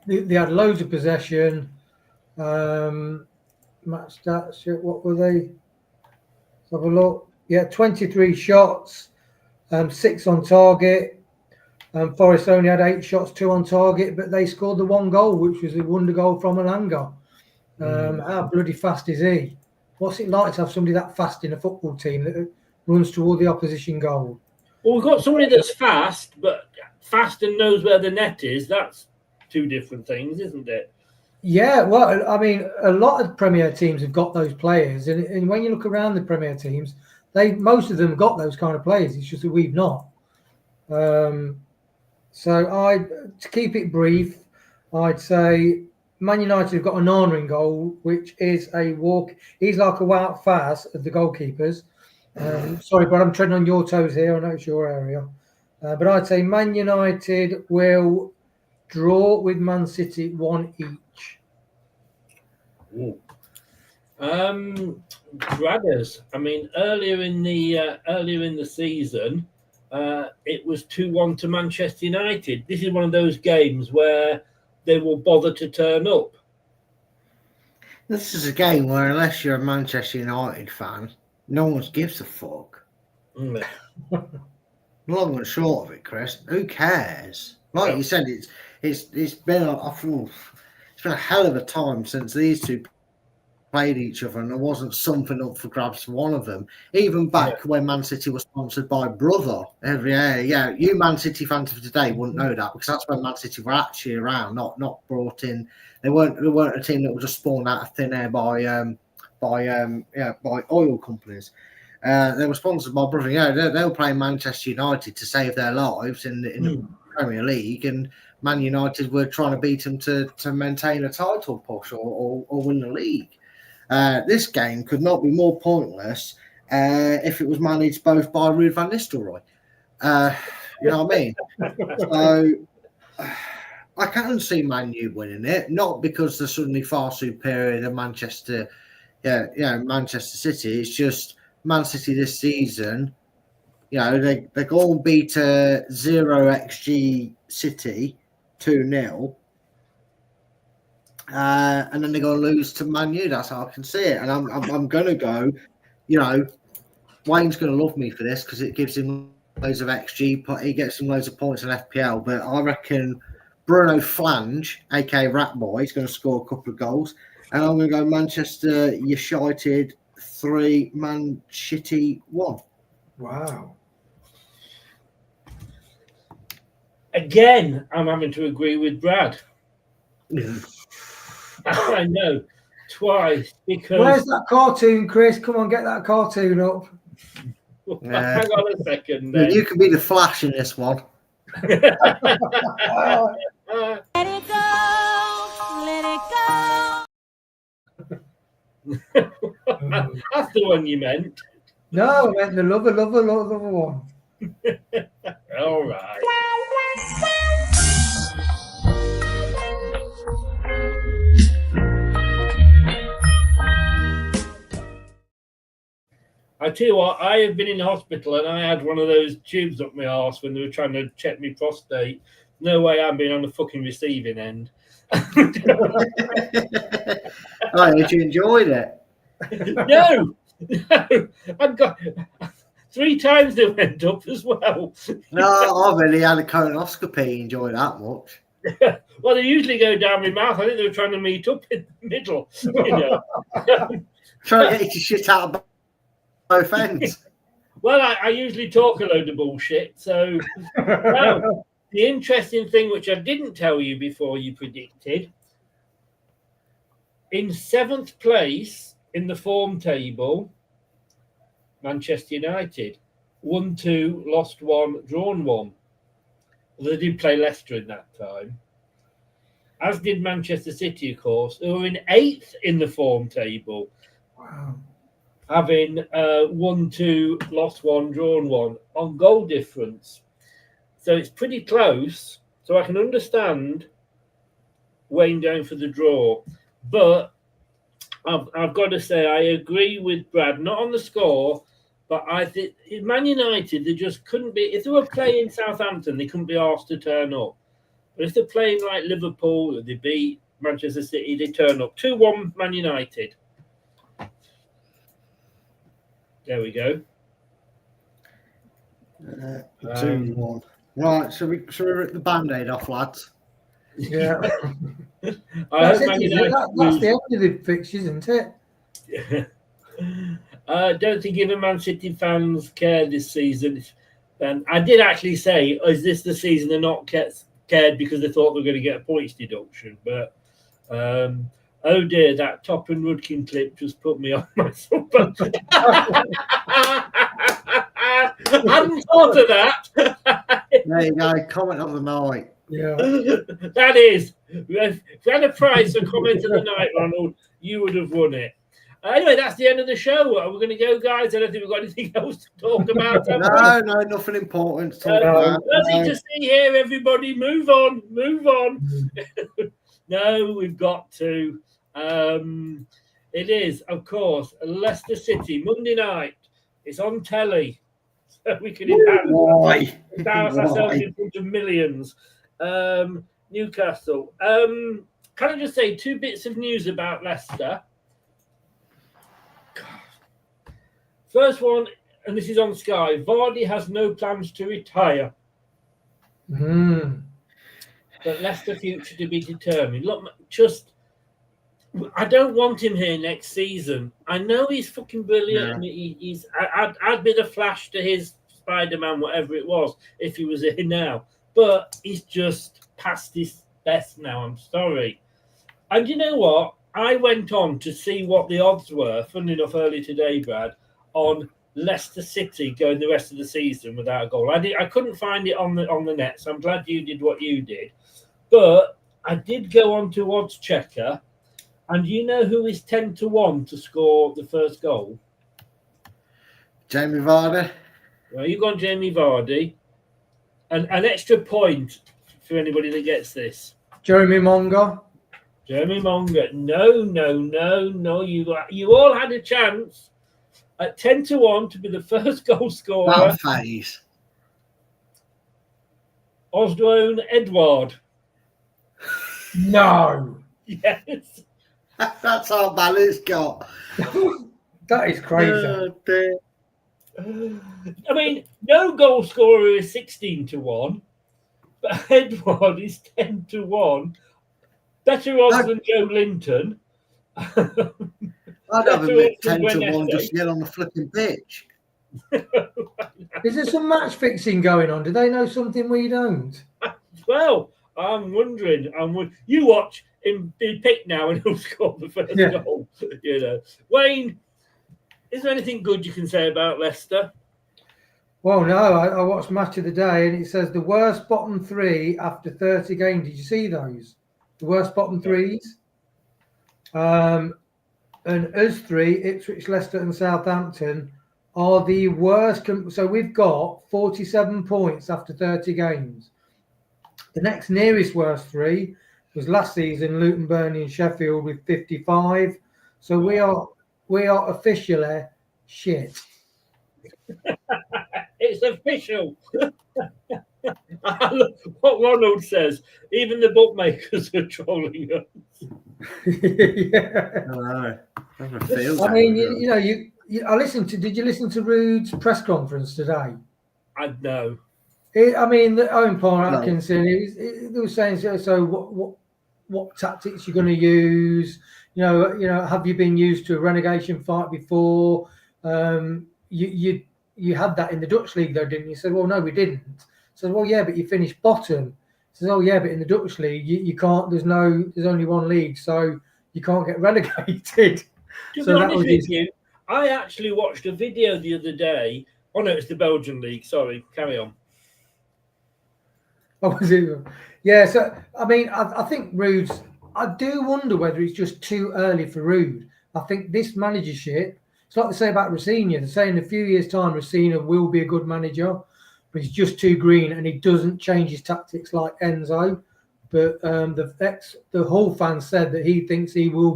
had loads of possession. Match stats, what were they? Let's have a look. Yeah, 23 shots, 6 on target. Forest only had 8 shots, 2 on target, but they scored the 1 goal, which was a wonder goal from Elanga. How bloody fast is he? What's it like to have somebody that fast in a football team that runs toward the opposition goal? Well, we've got somebody that's fast, but fast and knows where the net is. That's 2 different things, isn't it? Yeah, well, I mean, a lot of Premier teams have got those players, and when you look around the Premier teams, most of them have got those kind of players. It's just that we've not. To keep it brief, I'd say Man United have got an Arna in goal, which is a walk. He's like a Wout Faes of the goalkeepers. Sorry, but I'm treading on your toes here. I know it's your area. But I'd say Man United will draw with Man City 1 each. Braggers. I mean, earlier in the season, it was 2-1 to Manchester United. This is one of those games where they will bother to turn up. This is a game where, unless you're a Manchester United fan, no one gives a fuck. Mm. Long and short of it, Chris, who cares? Like you said, it's been a hell of a time since these two played each other, and there wasn't something up for grabs for one of them. Even back when Man City was sponsored by Brother every year. Yeah, you Man City fans of today wouldn't know that, because that's when Man City were actually around, not brought in. They weren't a team that was just spawned out of thin air by oil companies. They were sponsored by Brother. Yeah, they were playing Manchester United to save their lives in the Premier League, and Man United were trying to beat them to maintain a title push or win the league. This game could not be more pointless if it was managed both by Ruud van Nistelrooy. You know what I mean? So I can't see Man U winning it, not because they're suddenly far superior to Manchester City. It's just Man City this season. You know, they go and beat a 0xG City 2-0. And then they're going to lose to Man U. That's how I can see it. And I'm going to go, you know, Wayne's going to love me for this because it gives him loads of XG. He gets him loads of points in FPL. But I reckon Bruno Flange, a.k.a. Ratboy, is going to score a couple of goals. And I'm going to go Manchester United 3, Man City 1. Wow. Again, I'm having to agree with Brad. I know, twice, because... Where's that cartoon, Chris? Come on, get that cartoon up. Hang on a second. Then. You can be the Flash in this one. Let it go, let it go. That's the one you meant. No, I meant the lover one. All right. I tell you what, I have been in hospital and I had one of those tubes up my arse when they were trying to check my prostate. No way I'm being on the fucking receiving end. Oh, did you enjoyed it? No. I've got 3 times they went up as well. No, I really had a colonoscopy. Enjoy that much. Well, they usually go down my mouth. I think they were trying to meet up in the middle. You know. Trying to get your shit out of both ends. Well, I usually talk a load of bullshit. So, well, the interesting thing, which I didn't tell you before you predicted, in 7th place in the form table, Manchester United, 1-2, lost 1, drawn 1. They did play Leicester in that time. As did Manchester City, of course, who were in 8th in the form table. Wow. Having 1-2, lost 1, drawn 1 on goal difference. So it's pretty close. So I can understand Wayne going for the draw. But I've got to say, I agree with Brad, not on the score, but I think Man United, they just couldn't be, if they were playing Southampton, they couldn't be asked to turn up. But if they're playing like Liverpool, they beat Manchester City, they turn up. 2-1 Man United. There we go. 2-1. Right, so we rip the band-aid off, lads. Yeah. That's That's the end of the fix, isn't it? I don't think even Man City fans care this season. I did actually say, is this the season they're not cared because they thought they were going to get a points deduction? But oh dear, that Top and Rudkin clip just put me on my supper. I hadn't thought of that. There you go, comment of the night. Yeah. That is, if you had a prize for comment of the night, Ronald, you would have won it. Anyway, that's the end of the show. Are we going to go, guys? I don't think we've got anything else to talk about. No, nothing important to talk about. Nothing to see here, everybody. Move on. No, we've got to. It is, of course, Leicester City, Monday night. It's on telly. So we can embarrass ourselves in front of millions. Newcastle. Can I just say 2 bits of news about Leicester? First one, and this is on Sky. Vardy has no plans to retire. But Leicester future to be determined. Look, I don't want him here next season. I know he's fucking brilliant. Yeah. I'd be the Flash to his Spider-Man, whatever it was, if he was here now. But he's just past his best now. I'm sorry. And you know what? I went on to see what the odds were, funnily enough, early today, Brad, on Leicester City going the rest of the season without a goal. I couldn't find it on the net, so I'm glad you did what you did. But I did go on to Odds Checker, and you know who is 10-1 to score the first goal? Jamie Vardy. Well, you've gone Jamie Vardy. And an extra point for anybody that gets this. Jeremy Monga. Jeremy Monga. No. You all had a chance at 10-1 to be the first goal scorer. That phase. Osdwayne Edward. No. Yes. That's how bad it's got. That is crazy. I mean, no goal scorer is 16-1, but Edward is 10-1. Better odds than Joe Linton. I'd have a bit 10-1 just get on the flipping pitch. Is there some match fixing going on? Do they know something we don't? Well, I'm wondering. You watch him be picked now and he'll score the first goal. You know, Wayne, is there anything good you can say about Leicester? Well, no. I watched Match of the Day and it says the worst bottom 3 after 30 games. Did you see those? The worst bottom 3s. And us 3, Ipswich, Leicester, and Southampton, are the worst. So we've got 47 points after 30 games. The next nearest worst 3 was last season, Luton, Burnley, and Sheffield with 55. So we are officially shit. It's official. What Ronald says, even the bookmakers are trolling us. Yeah. I know. I mean, I listened to. Did you listen to Rude's press conference today? I know. Owen Paul Atkinson. They were saying, so what tactics you're going to use? Have you been used to a relegation fight before? You had that in the Dutch league, though, didn't you? He said, well, no, we didn't. I said, well, yeah, but you finished bottom. He says, oh, yeah, but in the Dutch league, you can't. There's only one league, so you can't get relegated. To be honest with you, I actually watched a video the other day. Oh no, it's the Belgian league. Sorry, carry on. Oh, was it? Yeah. So I think Rude's. I do wonder whether it's just too early for Rude. I think this managership. It's like they say about Rossini. They say in a few years' time, Rossini will be a good manager, but he's just too green and he doesn't change his tactics like Enzo. But the Hull fan said that he thinks he will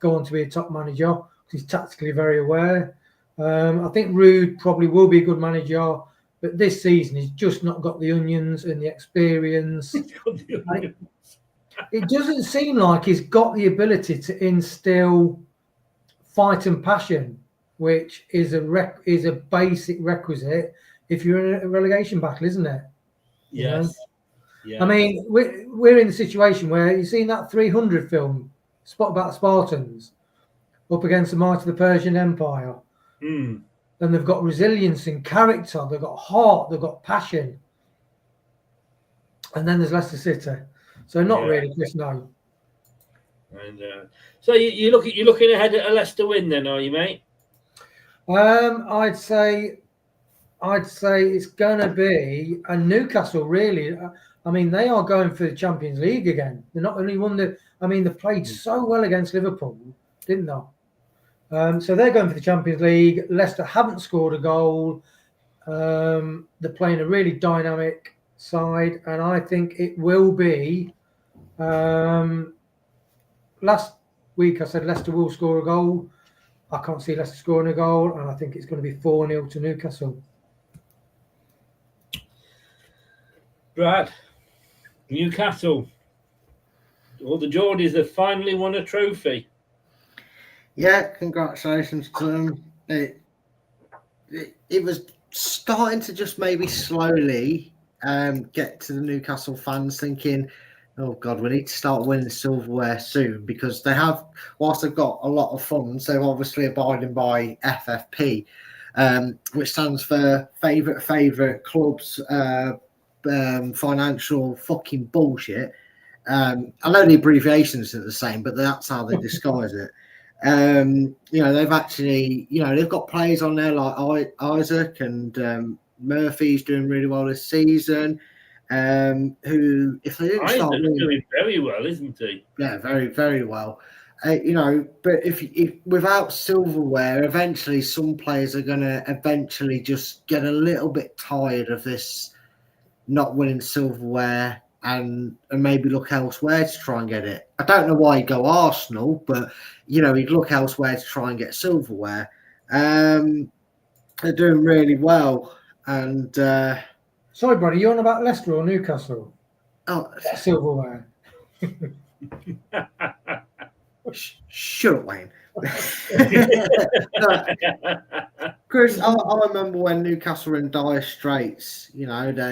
go on to be a top manager because he's tactically very aware. I think Rude probably will be a good manager, but this season he's just not got the onions and the experience. It doesn't seem like he's got the ability to instill fight and passion, which is a basic requisite if you're in a relegation battle, isn't it? Yes. Yeah. I mean, we're in the situation where you've seen that 300 film, Spot about Spartans, up against the might of the Persian Empire. Mm. And they've got resilience and character, they've got heart, they've got passion. And then there's Leicester City. So not really, Chris, no. And so you're looking ahead at a Leicester win then, are you, mate? I'd say it's going to be a Newcastle, really. I mean, they are going for the Champions League again. They're not only won they played so well against Liverpool, didn't they? So they're going for the Champions League. Leicester haven't scored a goal. They're playing a really dynamic side, and I think it will be. Last week I said Leicester will score a goal. I can't see Leicester scoring a goal, and I think it's going to be 4-0 to Newcastle. Brad, Newcastle. All the Geordies have finally won a trophy. Yeah, congratulations to them. It was starting to just maybe slowly get to the Newcastle fans thinking, oh God, we need to start winning silverware soon, because they have, whilst they've got a lot of funds, they're obviously abiding by FFP, which stands for favourite clubs, financial fucking bullshit. I know the abbreviations are the same, but that's how they disguise it. They've actually, they've got players on there like Isaac and Murphy's doing really well this season. Who, if they didn't start winning, doing very well, isn't he? Yeah, very, very well. But if without silverware, eventually some players are going to eventually just get a little bit tired of this not winning silverware and maybe look elsewhere to try and get it. I don't know why he'd go Arsenal, but he'd look elsewhere to try and get silverware. They're doing really well, and sorry, buddy, you on about Leicester or Newcastle? Oh, silverware. Shut up, Wayne. Chris, I remember when Newcastle were in dire straits. They Were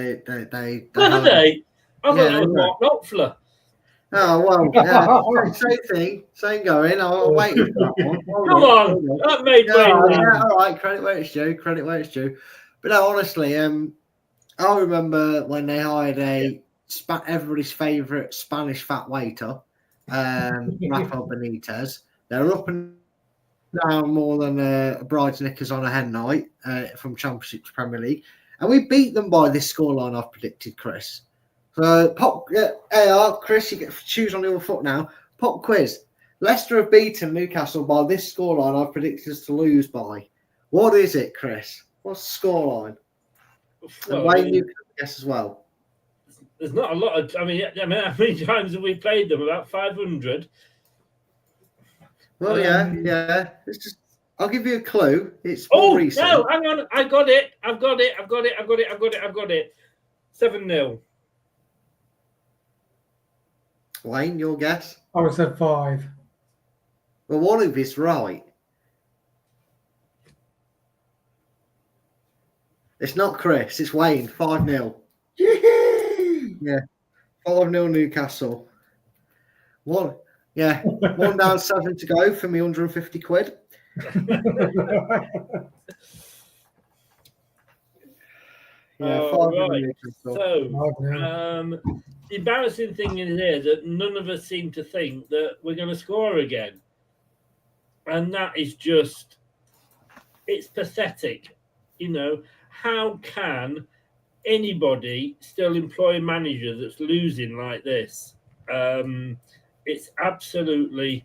they? I thought it was Mark Knopfler. Oh well, yeah, same thing, same going. I'll wait for that one. Come on, that made all right. Credit where it's due. Credit where it's due. But no, honestly, I remember when they hired everybody's favourite Spanish fat waiter, Rafael Benitez. They're up and down more than a bride's knickers on a hen night from Championship to Premier League, and we beat them by this scoreline I've predicted, Chris. So Chris, you get shoes on your foot now. Pop quiz. Leicester have beaten Newcastle by this scoreline I've predicted us to lose by. What is it, Chris? What's the scoreline? And Wayne, you can guess as well. There's not a lot of. I mean, how many times have we played them? About 500. Well, yeah. It's just. I'll give you a clue. It's recent. No, hang on. I got it. I've got it. 7-0. Wayne, your guess? I would have said 5. Well, one of it's right. It's not Chris. It's Wayne. 5-0. Yeah, 5-0 Newcastle. One down, 7 to go for me, 150 quid. Yeah, 5-0 right. Newcastle. So, the embarrassing thing is here that none of us seem to think that we're going to score again, and that is just, it's pathetic. How can anybody still employ a manager that's losing like this? It's absolutely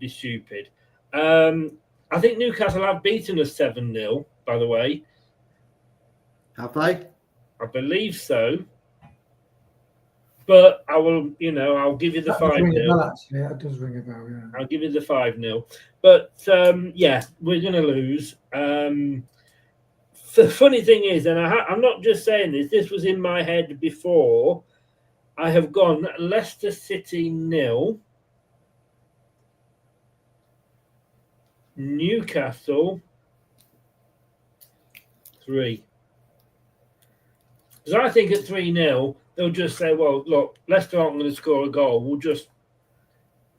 stupid. I think Newcastle have beaten us 7-0, by the way. Have they? I believe so. But I will, I'll give you the 5-0. Yeah, it does ring a bell, yeah. I'll give you the 5-0. But, we're going to lose. The funny thing is, and I'm not just saying this was in my head before, I have gone Leicester City 0, Newcastle 3. Because I think at 3-0, they'll just say, well, look, Leicester aren't going to score a goal. We'll just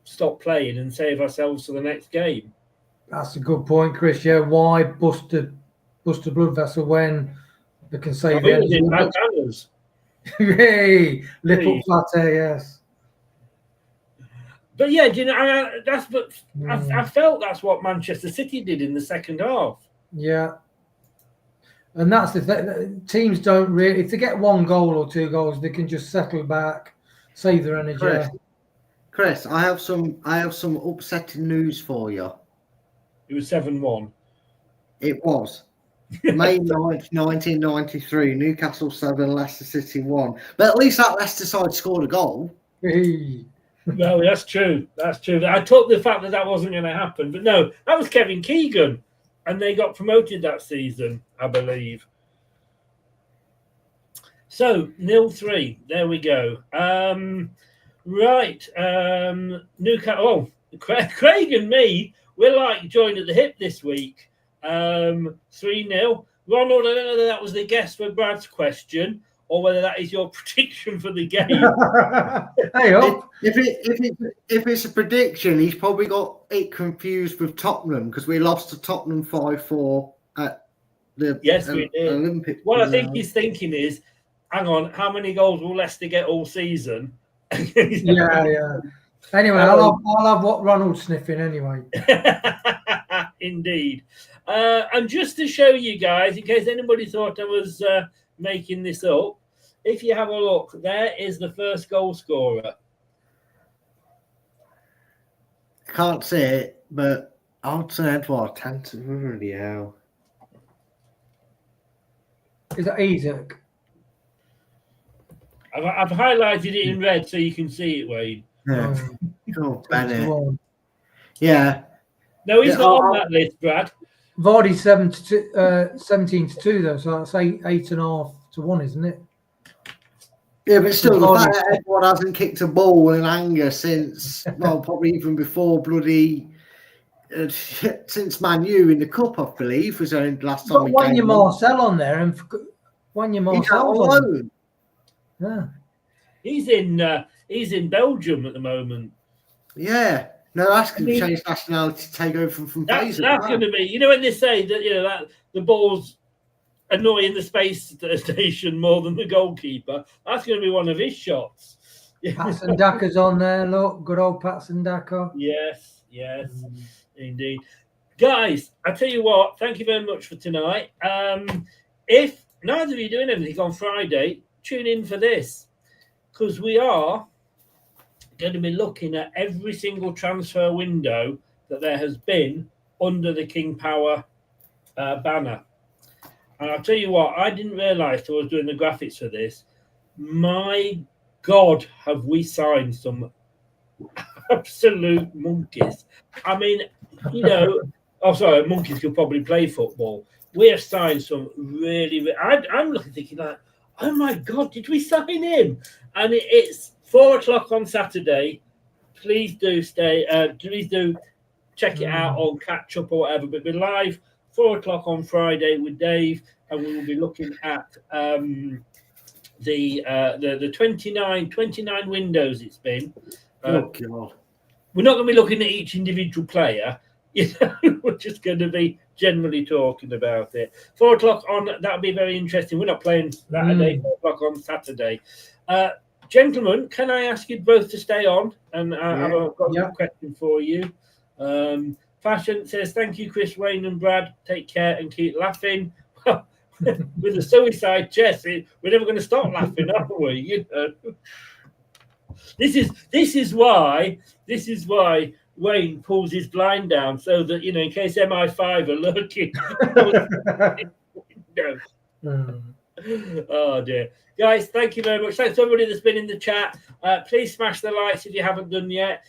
stop playing and save ourselves for the next game. That's a good point, Chris. Yeah, why bust a blood vessel when they can save it? Hey, lip up flat, yes. But yeah, I felt that's what Manchester City did in the second half. Yeah. And that's the thing. Teams don't really, if they get 1 goal or 2 goals, they can just settle back, save their energy. Chris, I have some upsetting news for you. It was 7-1. It was. May 9th, 1993, Newcastle 7, Leicester City 1. But at least that Leicester side scored a goal. Hey. Well, that's true. That's true. I took the fact that wasn't going to happen. But no, that was Kevin Keegan. And they got promoted that season, I believe. So, 0-3. There we go. Right. Newcastle. Oh, Craig and me, we're like joined at the hip this week. 3-0. Ronald, I don't know whether that was the guess for Brad's question or whether that is your prediction for the game. Hey, up. If it's a prediction, he's probably got it confused with Tottenham because we lost to Tottenham 5-4 at the we did. Olympics. What I think he's thinking is, hang on, how many goals will Leicester get all season? Yeah. Anyway, I'll have what Ronald's sniffing anyway. Indeed. And just to show you guys, in case anybody thought I was making this up, if you have a look, there is the first goal scorer. Can't see it, but I'd say Edward Tanton. Really, hell. Is that Isaac? I've highlighted it in red so you can see it, Wayne. Yeah. Oh, Bennett. Yeah. No, he's not on that list, Brad. Vardy's 17-2 though, so that's 8.5-1, isn't it? Yeah, but still, the fact that Edward hasn't kicked a ball in anger since, well, probably even before bloody, since Man U in the Cup, I believe, was only the last time. But when you Marcel on there, and when you Marcel on, yeah, he's in Belgium at the moment. Yeah, no, that's going to change nationality to take over from That's going to be, when they say that that the ball's annoying the space station more than the goalkeeper, that's going to be one of his shots. Patson Daka's on there. Look, good old Patson Daka. Yes, indeed. Guys, I tell you what, thank you very much for tonight. If neither of you doing anything on Friday, tune in for this, because we are going to be looking at every single transfer window that there has been under the King Power banner. And I'll tell you what, I didn't realise till I was doing the graphics for this. My God, have we signed some absolute monkeys. I mean, monkeys could probably play football. We have signed some really, I'm looking thinking like, oh my God, did we sign him? And it's 4:00 on Saturday. Please do please do check it out on catch up or whatever. But we're live 4:00 on Friday with Dave, and we will be looking at the 29 windows it's been. Oh God. We're not going to be looking at each individual player. We're just going to be generally talking about it. 4:00 on, that'll be very interesting. We're not playing Saturday, 4:00 on Saturday. Gentlemen, can I ask you both to stay on? And I've got a question for you. Fashion says, thank you, Chris, Wayne and Brad. Take care and keep laughing. With the suicide chest, we're never going to stop laughing, are we? This is why Wayne pulls his blind down so that in case MI5 are lurking. Oh dear, guys! Thank you very much. Thanks to everybody that's been in the chat. Please smash the likes if you haven't done yet.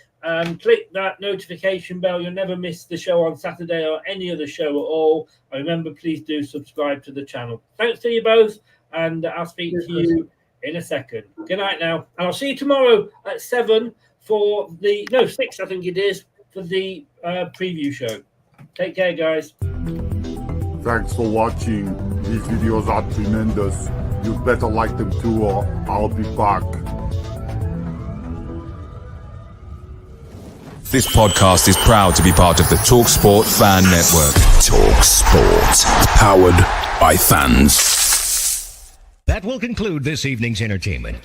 Click that notification bell. You'll never miss the show on Saturday or any other show at all. And remember, please do subscribe to the channel. Thanks to you both, and I'll speak to you in a second. Good night now, and I'll see you tomorrow at 7 for 6, I think it is, for the preview show. Take care, guys. Thanks for watching. These videos are tremendous. You better like them too, or I'll be back. This podcast is proud to be part of the TalkSport Fan Network. TalkSport. Powered by fans. That will conclude this evening's entertainment.